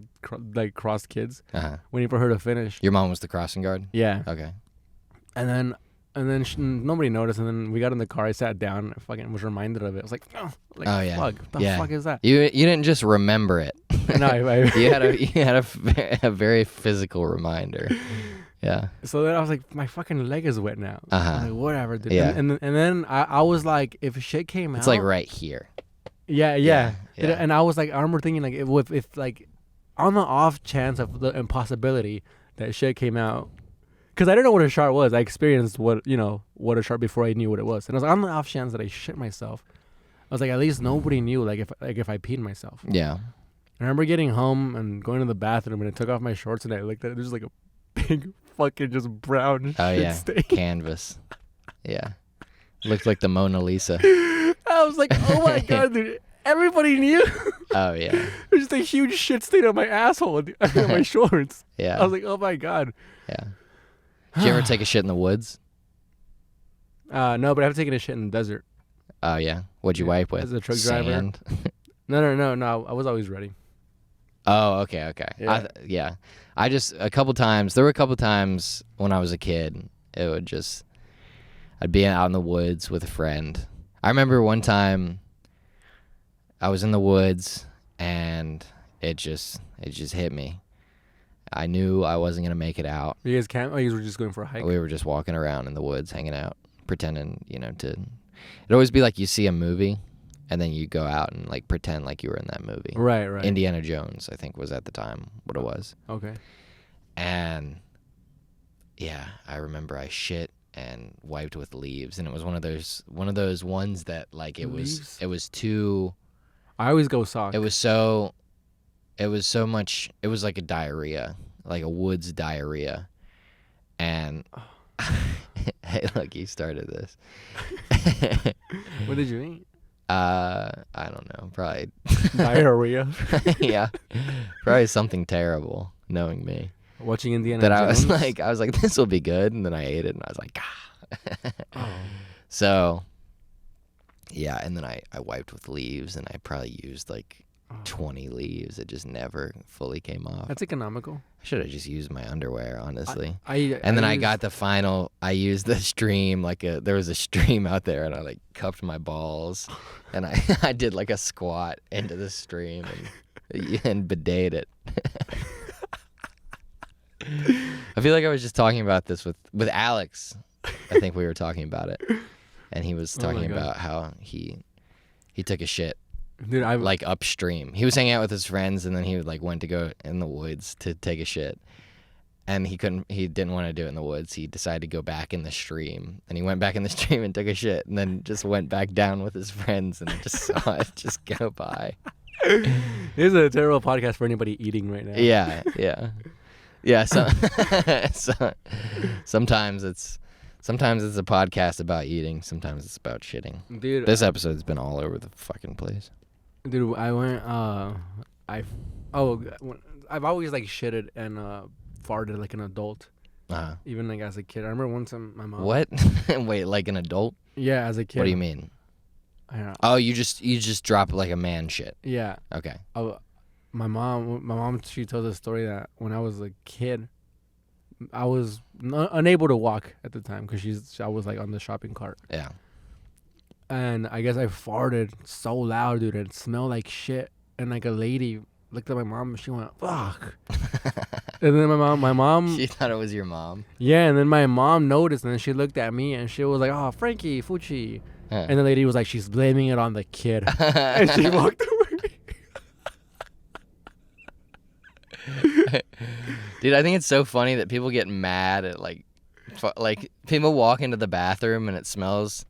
like crossed kids, waiting for her to finish. Your mom was the crossing guard? Yeah. Okay. And then nobody noticed. And then we got in the car. I sat down. I fucking was reminded of it. I was like, oh yeah. Fuck, what the fuck is that? You didn't just remember it. No, you had a very physical reminder. Yeah. So then I was like, my fucking leg is wet now. I was like, whatever, dude. Yeah. And then I was like, if shit came out, it's like right here. Yeah. And I was like, I remember thinking like, if like, on the off chance of the impossibility that shit came out, because I didn't know what a shart was. I experienced what a shart before I knew what it was, and I was like, on the off chance that I shit myself, I was like, at least nobody knew if I peed myself. Yeah. I remember getting home and going to the bathroom, and I took off my shorts and I looked at it. There's like a big fucking just brown shit stain. Canvas. Yeah. Looked like the Mona Lisa. I was like, oh my god, dude. Everybody knew. Oh, yeah. There's just a huge shit stain on my asshole and on my shorts. Yeah. I was like, oh my god. Yeah. Did you ever take a shit in the woods? No, but I've taken a shit in the desert. Oh, yeah. What'd you wipe with? As a truck Sand? driver. No. I was always ready. Oh, okay. Yeah. I just, there were a couple times when I was a kid, I'd be out in the woods with a friend. I remember one time I was in the woods and it just hit me. I knew I wasn't going to make it out. You guys can't? Oh, you were just going for a hike? We were just walking around in the woods, hanging out, pretending, it'd always be like you see a movie and then you go out and like pretend like you were in that movie. Right. Indiana Jones, I think, was at the time what it was. Okay. And yeah, I remember I shit and wiped with leaves, and it was one of those ones that like it was too. I always go sock. It was so much. It was like a diarrhea, like a woods diarrhea, and hey, look, you started this. What did you eat? I don't know, probably diarrhea. Yeah, probably something terrible. Knowing me. Watching Indiana Jones. I was like, this will be good, and then I ate it, and I was like, Oh. So, yeah, and then I wiped with leaves, and I probably used like 20 leaves. It just never fully came off. That's economical. I should have just used my underwear, honestly. I used the stream, there was a stream out there, and I like cupped my balls, and I did like a squat into the stream and bideted it. I feel like I was just talking about this with Alex. I think we were talking about it, and he was talking about how he took a shit, dude. Like upstream. He was hanging out with his friends, and then he went to go in the woods to take a shit, and he didn't want to do it in the woods. He decided to go back in the stream, and he went back in the stream and took a shit, and then just went back down with his friends and just saw it just go by. This is a terrible podcast for anybody eating right now. Yeah. Yeah, so sometimes it's a podcast about eating, sometimes it's about shitting. Dude, this episode's been all over the fucking place. Dude, I went I've always like shitted and farted like an adult. Even like as a kid. I remember one time my mom. What? Wait, like an adult? Yeah, as a kid. What do you mean? I don't know. Oh, you just drop like a man shit. Yeah. Okay. My mom, she tells a story that when I was a kid, I was unable to walk at the time because I was like on the shopping cart. Yeah. And I guess I farted so loud, dude, and it smelled like shit. And like a lady looked at my mom and she went, "Fuck." And then my mom. She thought it was your mom. Yeah, and then my mom noticed, and then she looked at me and she was like, "Oh, Frankie, Fuchi." And the lady was like, "She's blaming it on the kid," and she walked away. Dude, I think it's so funny that people get mad at like like people walk into the bathroom and it smells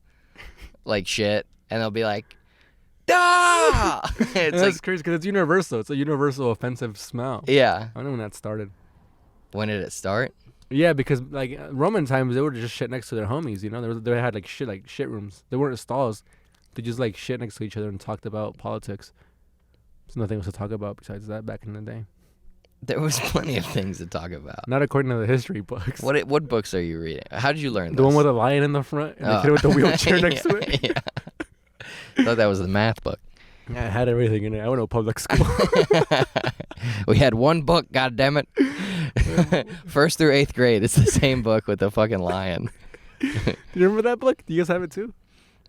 like shit, and they'll be like, "Ah!" It's that's crazy because it's universal. It's a universal offensive smell. Yeah. I don't know when that started. When did it start? Yeah, because like Roman times, they would just shit next to their homies. You know, they had like shit rooms. They weren't stalls. They just like shit next to each other and talked about politics. There's nothing else to talk about besides that back in the day. There was plenty of things to talk about. Not according to the history books. What books are you reading? How did you learn this? The one with a lion in the front and the kid with the wheelchair next to it. Yeah. I thought that was the math book. Yeah, it had everything in it. I went to public school. We had one book, goddammit. 1st through 8th grade. It's the same book with the fucking lion. Do you remember that book? Do you guys have it too?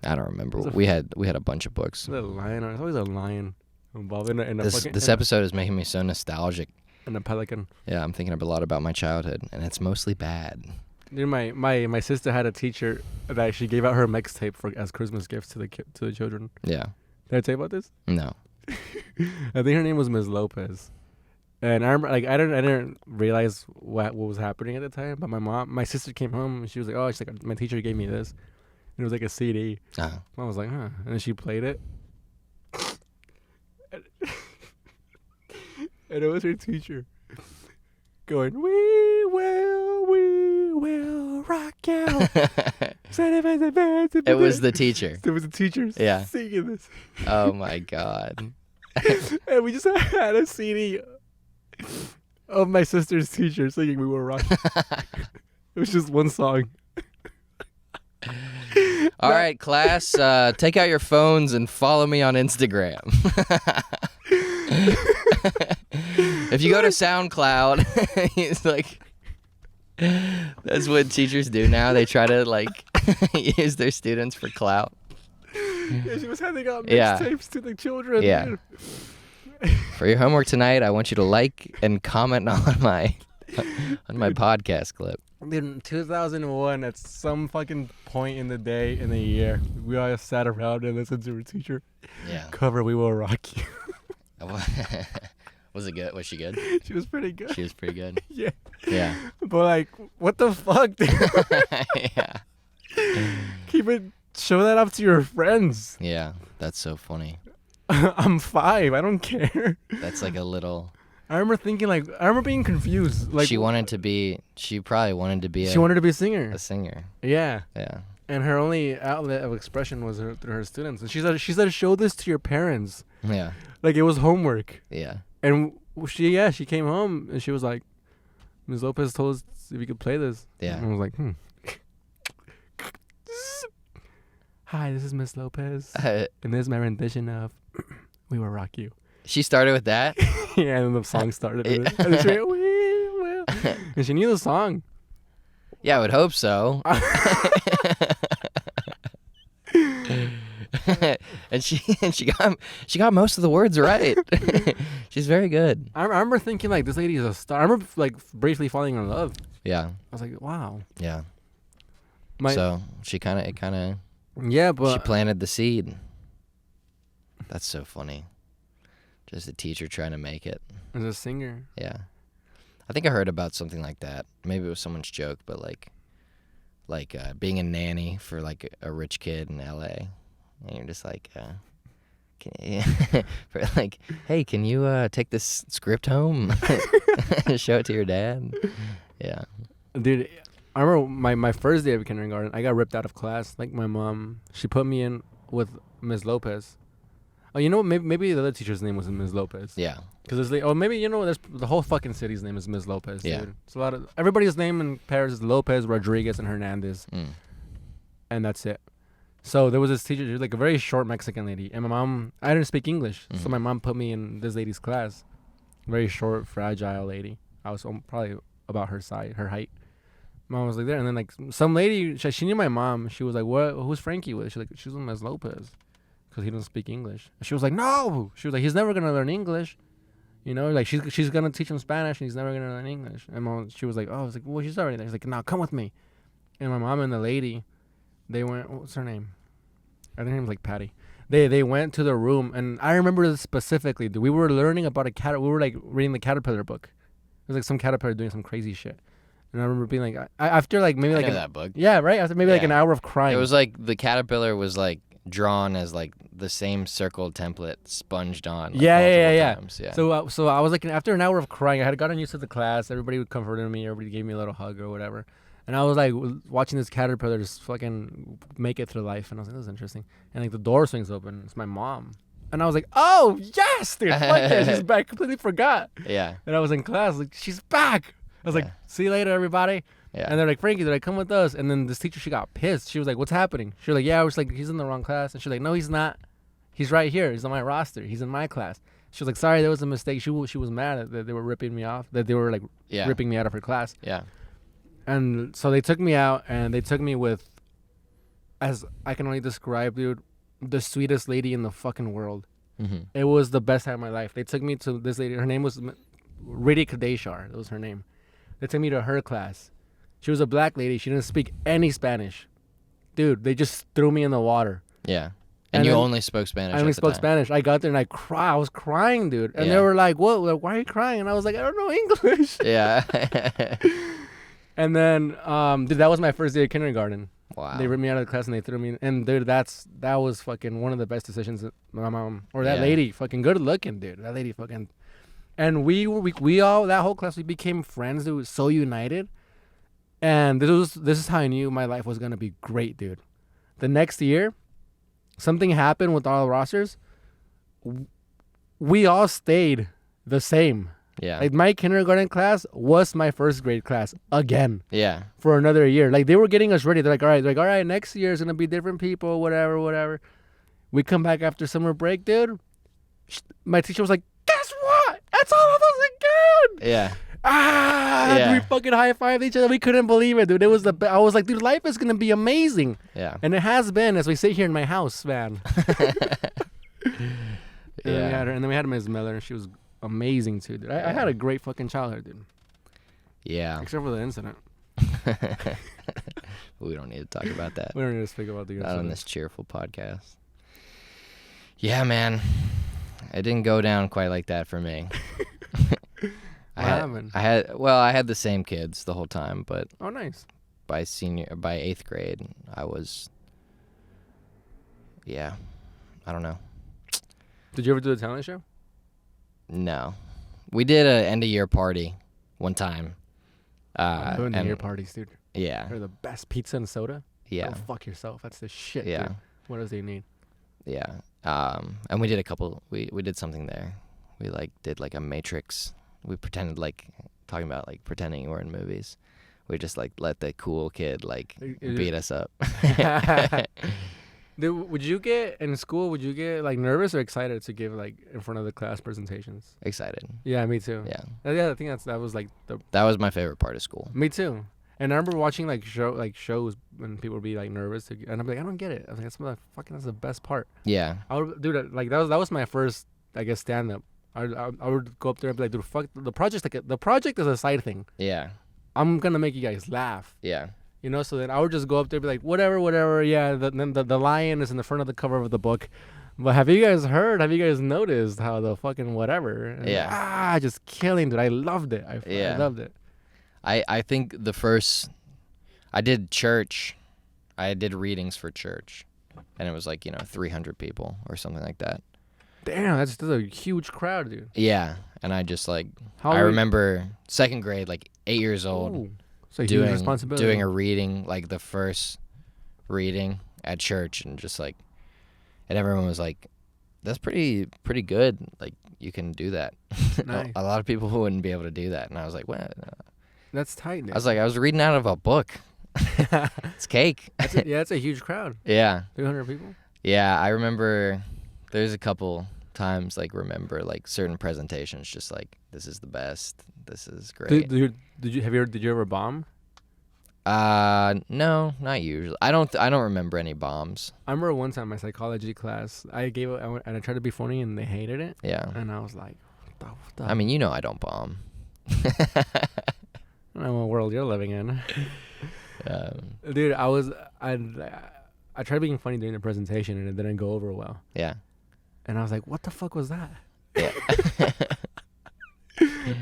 I don't remember. We had a bunch of books. There's a lion. There's always a lion involved in it. This episode is making me so nostalgic. And a pelican. Yeah, I'm thinking a lot about my childhood, and it's mostly bad. Dude, my sister had a teacher that she gave out her mixtape as Christmas gifts to the children. Yeah. Did I tell you about this? No. I think her name was Ms. Lopez. And I remember, like, I didn't realize what was happening at the time. But my sister came home and she was like, "Oh, she's like, my teacher gave me this." And it was like a CD. Uh-huh. I was like, "Huh?" And then she played it. And it was her teacher going, "We will rock you." It was the teacher. It was the teacher singing this. Oh my God. And we just had a CD of my sister's teacher singing "We Will Rock You." It was just one song. All right, class, take out your phones and follow me on Instagram. If you go to SoundCloud, it's like, that's what teachers do now. They try to like use their students for clout. Yeah, she was handing out mixtapes to the children. Yeah. Dude. For your homework tonight, I want you to like and comment on my podcast clip. Dude, in 2001, at some fucking point in the day, in the year, we all sat around and listened to her teacher cover "We Will Rock You." Was it good? Was she good? She was pretty good. She was pretty good. Yeah. Yeah. But like, what the fuck, dude? Yeah. Show that off to your friends. Yeah, that's so funny. I'm 5. I don't care. That's like a little. I remember being confused. Like she wanted to be. She probably wanted to be. She wanted to be a singer. A singer. Yeah. Yeah. And her only outlet of expression was through her students. And she said, "Show this to your parents." Yeah. Like it was homework. Yeah. And she came home and she was like, "Ms. Lopez told us if you could play this." Yeah. And I was like, "Hi, this is Miss Lopez, and this is my rendition of We Will Rock You." She started with that? Yeah, and then the song started with it. And she went, "We will." And she knew the song. Yeah, I would hope so. and she got most of the words right. She's very good. I remember thinking like, this lady is a star. I remember like briefly falling in love. Yeah. I was like, wow. Yeah. So she kind of. Yeah, but she planted the seed. That's so funny. Just a teacher trying to make it. As a singer. Yeah. I think I heard about something like that. Maybe it was someone's joke, but like being a nanny for like a rich kid in LA. And you're just like, for like, "Hey, can you take this script home? Show it to your dad?" Yeah. Dude, I remember my first day of kindergarten, I got ripped out of class. Like my mom, she put me in with Ms. Lopez. Oh, you know what? Maybe the other teacher's name was Ms. Lopez. Yeah. Because maybe there's the whole fucking city's name is Ms. Lopez. Yeah. Dude. It's a lot of everybody's name in Paris is Lopez, Rodriguez, and Hernandez, and that's it. So there was this teacher, she was like a very short Mexican lady, and my mom, I didn't speak English, so my mom put me in this lady's class. Very short, fragile lady. I was probably about her height. Mom was like there, and then like some lady, she knew my mom. She was like, "What? Who's Frankie with?" She's like, "She's with Ms. Lopez," because he doesn't speak English. And she was like, "No." She was like, "He's never gonna learn English." You know, like she's gonna teach him Spanish, and he's never gonna learn English. And she was like, "Oh," I was like, "Well, she's already there." She's like, "No, come with me." And my mom and the lady, they went. What's her name? I think her name's like Patty. They went to the room, and I remember this specifically. We were learning about a cat. We were like reading the caterpillar book. It was like some caterpillar doing some crazy shit. And I remember being like, after like maybe I like know that book. yeah, right. After maybe like an hour of crying. It was like the caterpillar was like drawn as like the same circle template sponged on. Like, yeah. Times. Yeah. So I was like, after an hour of crying, I had gotten used to the class. Everybody would comfort me. Everybody gave me a little hug or whatever. And I was like watching this caterpillar just fucking make it through life. And I was like, this is interesting. And like the door swings open. It's my mom. And I was like, oh yes, dude, fuck yeah, she's back. I completely forgot. Yeah. And I was in class like, she's back. I was like, see you later, everybody. Yeah. And they're like, Frankie, did I come with us? And then this teacher, she got pissed. She was like, what's happening? She was like, yeah. I was like, he's in the wrong class. And she's like, no, he's not. He's right here. He's on my roster. He's in my class. She was like, sorry, there was a mistake. She was mad that they were ripping me off, that they were like ripping me out of her class. Yeah. And so they took me out, and they took me with, as I can only describe, dude, the sweetest lady in the fucking world. Mm-hmm. It was the best time of my life. They took me to this lady. Her name was Ridi Kadeshar. That was her name. They took me to her class. She was a black lady. She didn't speak any Spanish. Dude, they just threw me in the water. Yeah. And you only spoke Spanish. I only spoke Spanish. I got there and I was crying, dude. And they were like, "What? Like, why are you crying?" And I was like, "I don't know English." Yeah. And then, dude, that was my first day of kindergarten. Wow. They ripped me out of the class and they threw me. And dude, that was fucking one of the best decisions that my mom or that lady, fucking good looking, dude. That lady fucking. And we all, that whole class, we became friends. Dude, was so united. And this is how I knew my life was gonna be great, dude. The next year, something happened with all the rosters. We all stayed the same. Yeah. Like my kindergarten class was my first grade class again. Yeah. For another year. Like they were getting us ready. They're like, all right, next year is gonna be different people, whatever. We come back after summer break, dude. My teacher was like, guess what? It's all of us again. Yeah. We fucking high-fived each other. We couldn't believe it, dude. It was I was like, dude, life is gonna be amazing. Yeah. And it has been as we sit here in my house, man. And then we had Ms. Miller, and she was amazing too, dude. I had a great fucking childhood, dude. Yeah. Except for the incident. We don't need to talk about that. We don't need to speak about the incident. Not on this cheerful podcast. Yeah, man. It didn't go down quite like that for me. What happened? I had the same kids the whole time, but oh, nice. By 8th grade, I was, I don't know. Did you ever do a talent show? No. We did an end of year party one time. End of year parties, dude. Yeah. They're the best. Pizza and soda. Yeah. Go fuck yourself. That's the shit. Yeah. Dude. What else do you need? Yeah. And we did a couple. We did something there. We did a Matrix. We pretended talking about pretending you were in movies. We just let the cool kid beat us up. Dude, would you get nervous or excited to give in front of the class presentations? Excited. Yeah, me too. Yeah. Yeah, I think that was that was my favorite part of school. Me too. And I remember watching shows when people would be nervous and I'm like, I don't get it. I was like, that's the best part. Yeah. I would do that. That was my first, I guess, stand up. I would go up there and be like, dude, fuck the project. The project is a side thing. Yeah. I'm gonna make you guys laugh. Yeah. You know, so then I would just go up there and be like, whatever. Yeah, the lion is in the front of the cover of the book. But have you guys noticed how the fucking whatever? And just killing it. I loved it. I loved it. I think I did church. I did readings for church. And it was 300 people or something like that. Damn, that's a huge crowd, dude. Yeah. And I just I remember 2nd grade, 8 years old. Ooh. So huge responsibility. Doing a reading, the first reading at church, and just and everyone was like, "That's pretty good. You can do that." Nice. A lot of people wouldn't be able to do that, and I was like, "What?" That's tight, dude. I was reading out of a book. It's cake. That's a huge crowd. Yeah. 300 people. Yeah, I remember. There's a couple times remember certain presentations, just this is the best. This is great. Did you ever bomb? No, not usually. I don't remember any bombs. I remember one time my psychology class, I tried to be funny and they hated it. Yeah. And I was like, what the? I mean, I don't bomb. I don't know what world you're living in. Dude, I tried being funny during the presentation and it didn't go over well. Yeah. And I was like, what the fuck was that? Yeah.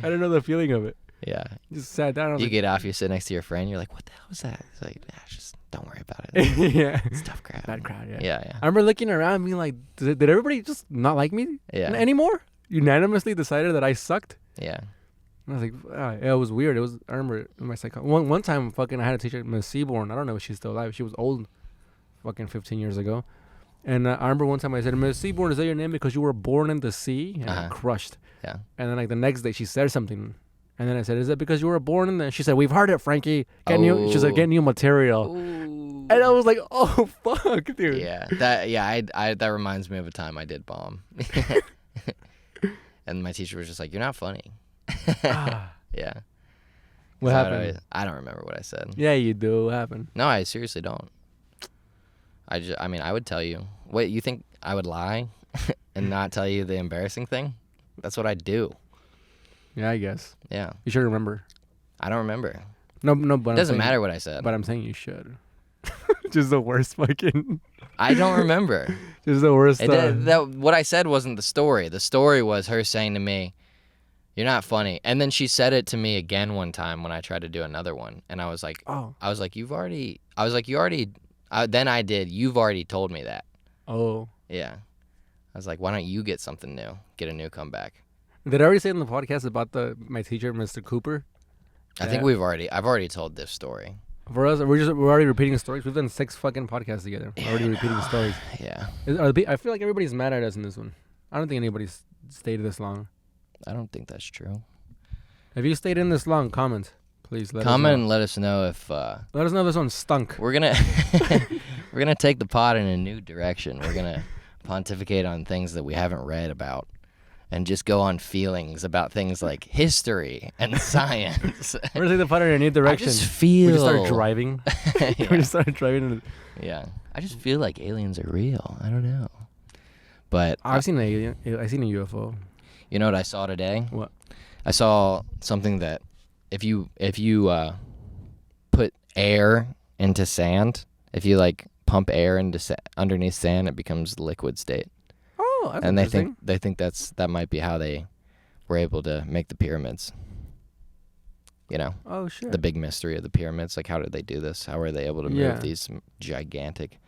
I don't know the feeling of it. Yeah. Just sat down. You get off, you sit next to your friend, you're like, what the hell was that? He's like, just don't worry about it. Yeah. It's a tough crowd. Bad crowd, yeah. Yeah. I remember looking around and being like, did everybody just not like me anymore? Unanimously decided that I sucked? Yeah. And I was like, it was weird. I remember my one time I had a teacher, Miss Seaborn. I don't know if she's still alive. She was old, 15 years ago. And I remember one time I said, Miss Seaborn, is that your name because you were born in the sea? And I crushed. Yeah. And then the next day she said something. And then I said, is that because you were born in the... She said, we've heard it, Frankie. She said, get new material. Ooh. And I was like, oh, fuck, dude. Yeah. That reminds me of a time I did bomb. And my teacher was just like, you're not funny. Yeah. What happened? I don't remember what I said. Yeah, you do. What happened? No, I seriously don't. I would tell you. Wait, you think I would lie and not tell you the embarrassing thing? That's what I do. Yeah, I guess. Yeah. You should remember. I don't remember. No, but it doesn't matter what I said. But I'm saying you should. Just the worst fucking... I don't remember. Just the worst stuff. What I said wasn't the story. The story was her saying to me, you're not funny. And then she said it to me again one time when I tried to do another one. And I was like, you've already told me that. Oh. Yeah. I was like, why don't you get something new? Get a new comeback. Did I already say in the podcast about my teacher, Mr. Cooper? I think I've already told this story. For us, we're already repeating stories. We've done 6 fucking podcasts together. We're already repeating stories. Yeah. I feel like everybody's mad at us in this one. I don't think anybody's stayed this long. I don't think that's true. If you stayed in this long, comment. Please let us know. Comment and let us know if... let us know if this one stunk. We're gonna take the pod in a new direction. We're gonna pontificate on things that we haven't read about. And just go on feelings about things like history and science. We're going to take the pod in a new direction. I just feel... We just started driving. Yeah. We just started driving. Yeah. I just feel like aliens are real. I don't know. But... I've seen an alien. I've seen a UFO. You know what I saw today? What? I saw something that if you put air into sand, if you like pump air into underneath sand, it becomes liquid state. Oh, that's and interesting. they think that might be how they were able to make the pyramids. You know? Oh, shit. The big mystery of the pyramids. Like, how did they do this? How were they able to move these gigantic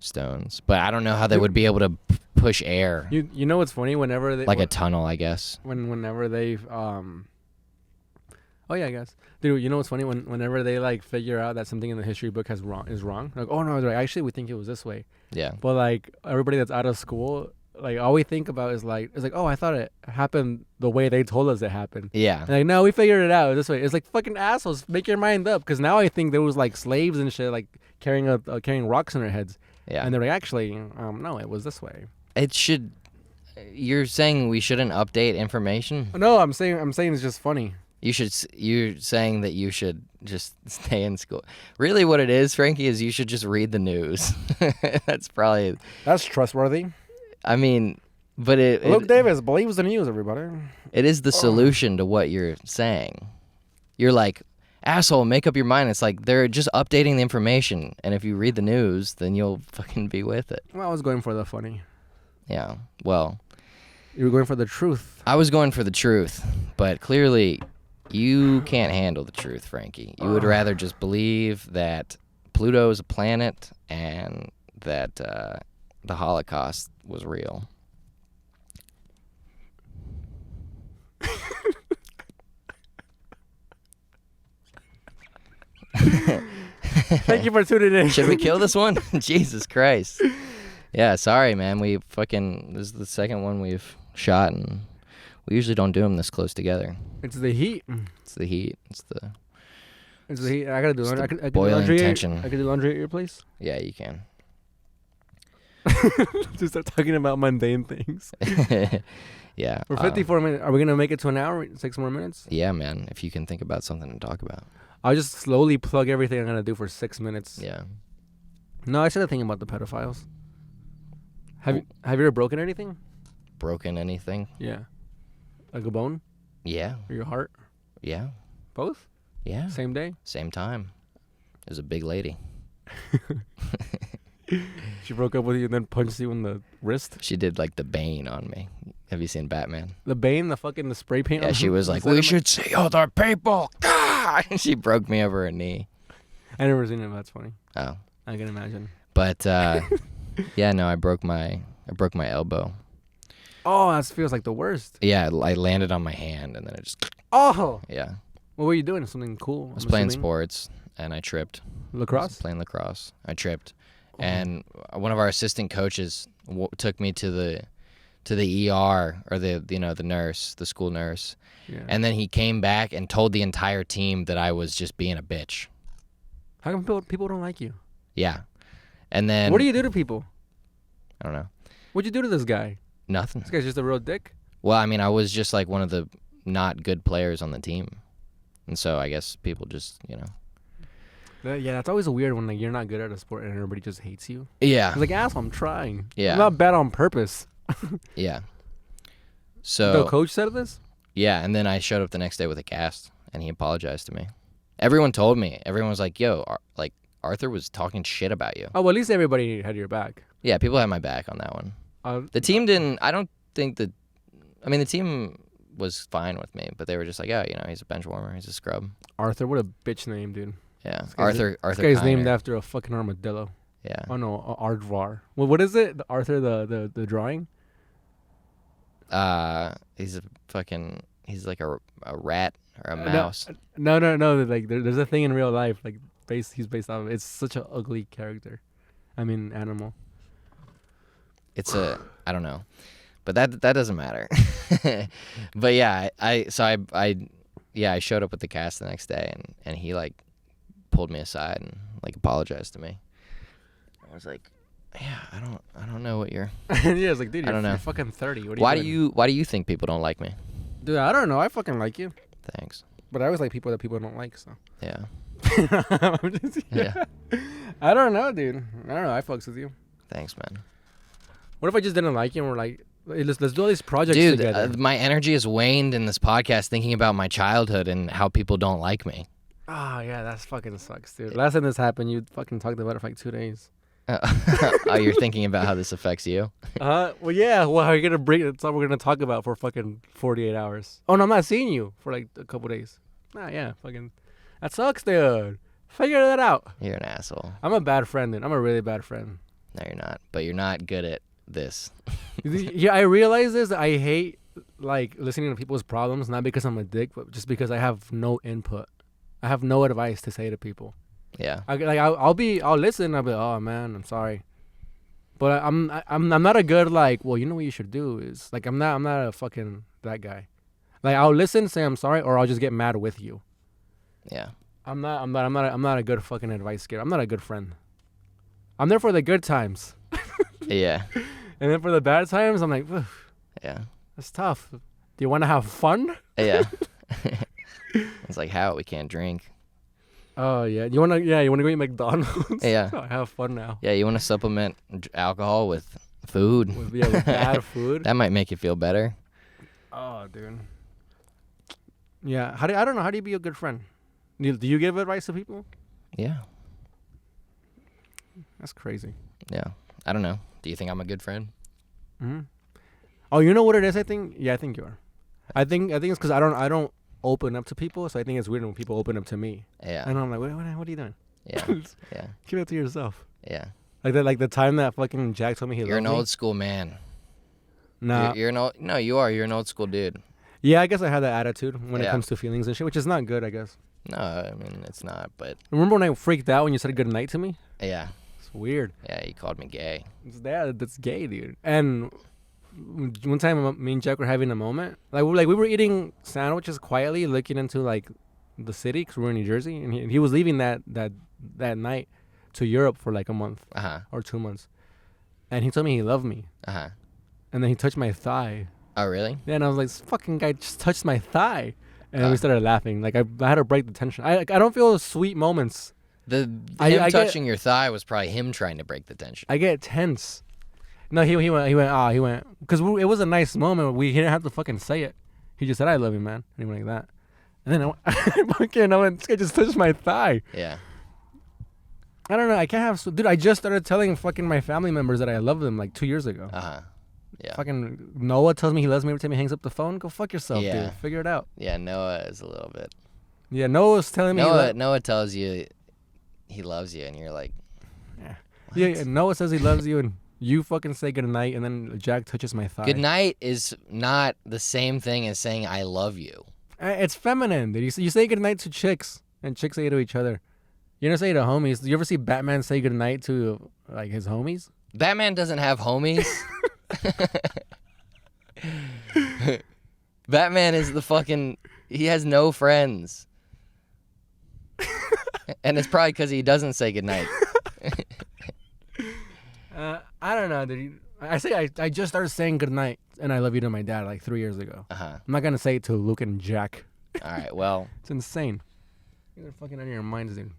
stones? But I don't know how they would be able to push air. You know what's funny? Whenever they... Like a tunnel, I guess. Whenever they've... Oh, yeah, I guess. Dude, you know what's funny? Whenever they, like, figure out that something in the history book is wrong. Like, oh, no, it's right. Actually, we think it was this way. Yeah. But, like, everybody that's out of school... Like, all we think about is, like, oh, I thought it happened the way they told us it happened. Yeah. And like, no, we figured it out this way. It's like, fucking assholes, make your mind up. Because now I think there was, like, slaves and shit, like, carrying rocks in their heads. Yeah. And they're like, actually, no, it was this way. It should... You're saying we shouldn't update information? No, I'm saying it's just funny. You're saying that you should just stay in school. Really what it is, Frankie, is you should just read the news. That's trustworthy. I mean, but Luke Davis believes the news, everybody. It is the solution to what you're saying. You're like, asshole, make up your mind. It's like they're just updating the information, and if you read the news, then you'll fucking be with it. Well, I was going for the funny. Yeah, well. You were going for the truth. I was going for the truth, but clearly you can't handle the truth, Frankie. You would rather just believe that Pluto is a planet and that the Holocaust was real. Thank you for tuning in. Should we kill this one? Jesus Christ. Yeah, sorry, man. This is the second one we've shot, and we usually don't do them this close together. It's the heat. It's the heat. It's the heat. I gotta do laundry. I could do boiling laundry. tension. I could do laundry at your place. Yeah, you can. Just start talking about mundane things. Yeah. We're 54 minutes. Are we gonna make it to an hour? 6 more minutes? Yeah, man. If you can think about something to talk about. I'll just slowly plug everything I'm gonna do for 6 minutes. Yeah. No, I said the thing about the pedophiles. Have you ever broken anything? Broken anything? Yeah. Like a bone? Yeah. Or your heart? Yeah. Both? Yeah. Same day? Same time. It was a big lady. She broke up with you and then punched you in the wrist? She did like the Bane on me. Have you seen Batman? The Bane, the spray paint. Yeah, she was like, we should see other people. And she broke me over her knee. I never seen it. But that's funny. Oh, I can imagine. but yeah, no, I broke my elbow. Oh, that feels like the worst. Yeah, I landed on my hand and then it just. Oh. Yeah. What were you doing? Something cool? I was playing sports and I tripped. Lacrosse? I was playing lacrosse. I tripped, and one of our assistant coaches took me to the ER, or the nurse, the school nurse, and then he came back and told the entire team that I was just being a bitch. How come people don't like you? Yeah, and then what do you do to people? I don't know. What'd you do to this guy? Nothing. This guy's just a real dick. Well, I mean, I was just like one of the not good players on the team, and so I guess people just Yeah, that's always a weird one. Like, you're not good at a sport and everybody just hates you. Yeah. It's like, asshole, I'm trying. Yeah. I'm not bad on purpose. Yeah. So the coach said this? Yeah, and then I showed up the next day with a cast, and he apologized to me. Everyone told me. Everyone was like, yo, Arthur was talking shit about you. Oh, well, at least everybody had your back. Yeah, people had my back on that one. The team didn't. I don't think that. I mean, the team was fine with me, but they were just like, oh, he's a bench warmer. He's a scrub. Arthur, what a bitch name, dude. Yeah, Arthur. This guy's Kiner. named after a fucking armadillo. Yeah. Oh no, Aardvar. Well, what is it? Arthur, the drawing. He's like a rat or a mouse. No. Like there's a thing in real life like he's based off of. It's such an ugly character. I mean, animal. I don't know, but that doesn't matter. But yeah, I showed up with the cast the next day, and he like pulled me aside and like apologized to me. I was like, yeah, I don't know what you're. Yeah, it's like, dude, you're fucking 30. Why do you think people don't like me? Dude, I don't know. I fucking like you. Thanks. But I always like people that people don't like. So. Yeah. Yeah. I don't know, dude. I don't know. I fucks with you. Thanks, man. What if I just didn't like you and we're like, hey, let's do all these projects together? Dude, my energy has waned in this podcast thinking about my childhood and how people don't like me. Oh, yeah, that fucking sucks, dude. Last time this happened, you fucking talked about it for like 2 days. Oh, you're thinking about how this affects you? Well, yeah. Well, how are you going to bring it? That's all we're going to talk about for fucking 48 hours. Oh, no, I'm not seeing you for like a couple days. Yeah, fucking. That sucks, dude. Figure that out. You're an asshole. I'm a bad friend, dude. I'm a really bad friend. No, you're not. But you're not good at this. Yeah, I realize this. I hate like listening to people's problems, not because I'm a dick, but just because I have no input. I have no advice to say to people. Yeah. I'll listen. I'll be, oh man, I'm sorry, but I'm not a good like. Well, you know what you should do is like I'm not a fucking that guy. Like I'll listen, say I'm sorry, or I'll just get mad with you. Yeah. I'm not a good fucking advice giver. I'm not a good friend. I'm there for the good times. Yeah. And then for the bad times, I'm like, yeah, that's tough. Do you want to have fun? Yeah. It's like, how? We can't drink. Oh yeah, you wanna go eat McDonald's? Yeah. Oh, have fun now. Yeah, you want to supplement alcohol with food? With bad food. That might make you feel better. Oh, dude. Yeah, I don't know. How do you be a good friend? Do you give advice to people? Yeah. That's crazy. Yeah, I don't know. Do you think I'm a good friend? Mm-hmm. Oh, you know what it is? I think you are. I think it's because I don't open up to people, so I think it's weird when people open up to me. Yeah. And I'm like, what are you doing? Yeah. Yeah. Keep it to yourself. Yeah. Like the time that fucking Jack told me he loved me. You're an old school man. Nah. You're an old school dude. Yeah, I guess I have that attitude when it comes to feelings and shit, which is not good, I guess. No, I mean, it's not, but... Remember when I freaked out when you said good night to me? Yeah. It's weird. Yeah, you called me gay. That's gay, dude. And one time me and Jack were having a moment. Like we were eating sandwiches quietly, looking into like the city because we were in New Jersey, and he was leaving that night to Europe for like a month or 2 months, and he told me he loved me. And then he touched my thigh. Oh really? Yeah, and I was like, this fucking guy just touched my thigh, and then we started laughing. Like I had to break the tension. I don't feel sweet moments. Him touching your thigh was probably him trying to break the tension. I get tense. No, he went because it was a nice moment. He didn't have to fucking say it. He just said, "I love you, man," and he went like that. And then I went, this guy just touched my thigh. Yeah. I don't know. I can't have, dude. I just started telling fucking my family members that I love them like 2 years ago. Yeah. Fucking Noah tells me he loves me every time he hangs up the phone. Go fuck yourself, dude. Figure it out. Yeah, Noah is a little bit. Yeah, Noah's telling me. Noah tells you he loves you, and you're like, yeah. Yeah, Noah says he loves you, and you fucking say goodnight, and then Jack touches my thigh. Goodnight is not the same thing as saying I love you. It's feminine, dude. You say goodnight to chicks, and chicks say it to each other. You don't say it to homies. Do you ever see Batman say goodnight to like his homies? Batman doesn't have homies. Batman is the fucking. He has no friends. And it's probably because he doesn't say goodnight. I don't know, dude. I just started saying goodnight and I love you to my dad like 3 years ago. I'm not going to say it to Luke and Jack. All right, well. It's insane. You're fucking out of your minds, dude.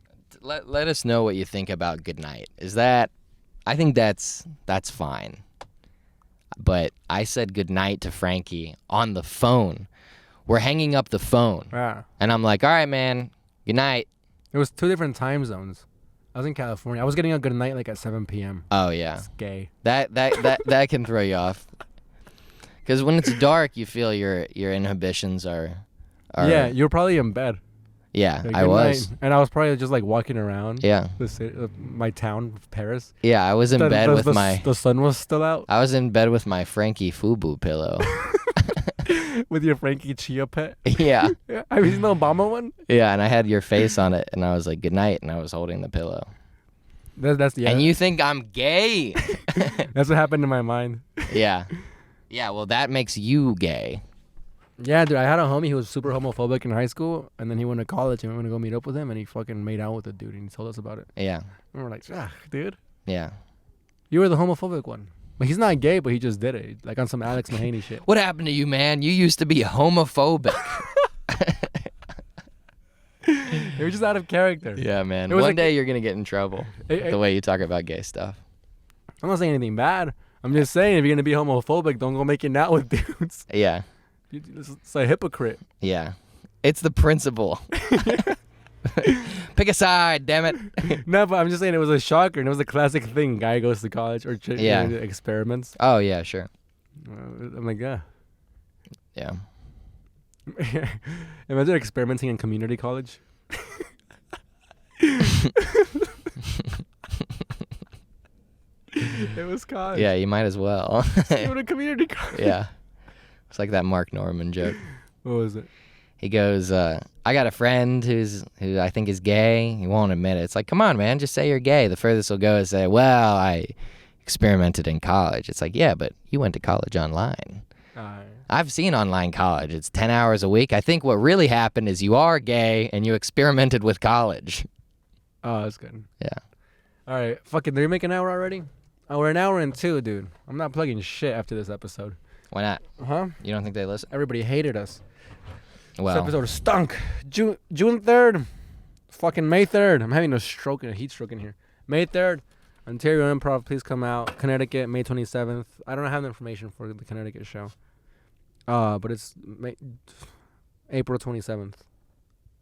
Let us know what you think about goodnight. I think that's fine. But I said goodnight to Frankie on the phone. We're hanging up the phone. Yeah. And I'm like, all right, man, goodnight. It was 2 different time zones. I was in California. I was getting a good night like at 7 p.m. Oh, yeah. It's gay. That can throw you off. Because when it's dark, you feel your inhibitions are... Yeah, you were probably in bed. Yeah, like, I was. And I was probably just like walking around. Yeah. The city, my town, Paris. Yeah, I was in bed with my... The sun was still out. I was in bed with my Frankie Fubu pillow. With your Frankie Chia pet? Yeah. Have you seen the Obama one? Yeah, and I had your face on it, and I was like, good night, and I was holding the pillow. That's yeah. And you think I'm gay? That's what happened in my mind. Yeah. Yeah, well, that makes you gay. Yeah, dude, I had a homie who was super homophobic in high school, and then he went to college, and we went to go meet up with him, and he fucking made out with the dude, and he told us about it. Yeah. And we're like, dude. Yeah. You were the homophobic one. But he's not gay, but he just did it. Like on some Alex Mahaney shit. What happened to you, man? You used to be homophobic. It was just out of character. Yeah, man. One day you're going to get in trouble the way you talk about gay stuff. I'm not saying anything bad. I'm just saying if you're going to be homophobic, don't go making out with dudes. Yeah. It's a hypocrite. Yeah. It's the principle. Pick a side, damn it. No, but I'm just saying it was a shocker, and it was a classic thing. Guy goes to college or experiments. Oh, yeah, sure. I'm like, yeah. Yeah. Imagine experimenting in community college. It was college. Yeah, you might as well. Go to community college. Yeah. It's like that Mark Norman joke. What was it? He goes, I got a friend who I think is gay. He won't admit it. It's like, come on, man, just say you're gay. The furthest he'll go is say, well, I experimented in college. It's like, yeah, but you went to college online. I've seen online college. It's 10 hours a week. I think what really happened is you are gay and you experimented with college. Oh, that's good. Yeah. All right. Fuck it. Did we make an hour already? Oh, we're an hour and 2, dude. I'm not plugging shit after this episode. Why not? Huh? You don't think they listen? Everybody hated us. Well, this episode stunk. June 3rd. Fucking May 3rd. I'm having a heat stroke in here. May 3rd. Ontario Improv, please come out. Connecticut, May 27th. I don't have the information for the Connecticut show. But it's April 27th.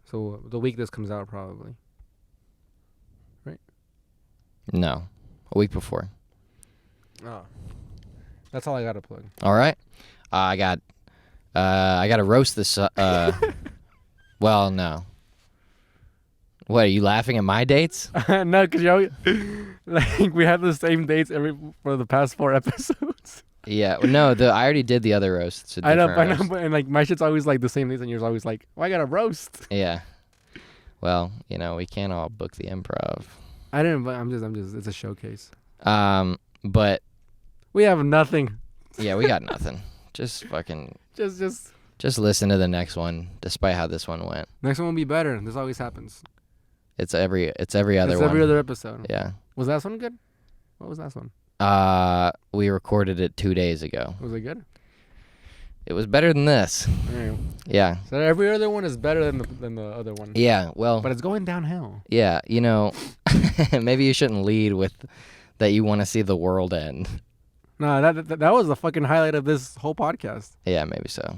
So the week this comes out, probably. Right? No. A week before. Oh. That's all I got to plug. All right. I got to roast this. Well, no. What, are you laughing at my dates? No, because you always, like, we have the same dates for the past 4 episodes. Yeah, no, I already did the other roast. I know, but and like my shit's always like the same dates, and yours always like, oh, I got a roast. Yeah. Well, we can't all book the Improv. I didn't, but I'm just. It's a showcase. But we have nothing. Yeah, we got nothing. Just fucking. Just listen to the next one, despite how this one went. Next one will be better. This always happens. It's every other one. It's every other episode. Yeah. Was that one good? What was that one? We recorded it 2 days ago. Was it good? It was better than this. Right. Yeah. So every other one is better than the other one. Yeah, well. But it's going downhill. Yeah, maybe you shouldn't lead with that you want to see the world end. No, that was the fucking highlight of this whole podcast. Yeah, maybe so.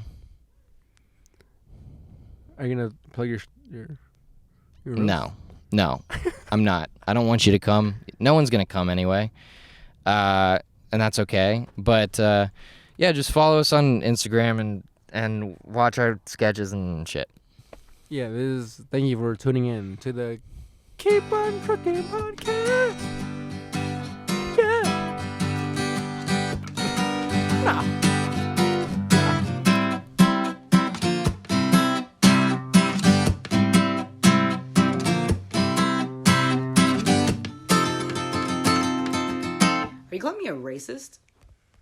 Are you gonna plug your No, I'm not. I don't want you to come. No one's gonna come anyway. and that's okay. But yeah, just follow us on Instagram and watch our sketches and shit. Yeah, thank you for tuning in to the Keep on Trucking podcast. Yeah. Nah. Are you calling me a racist?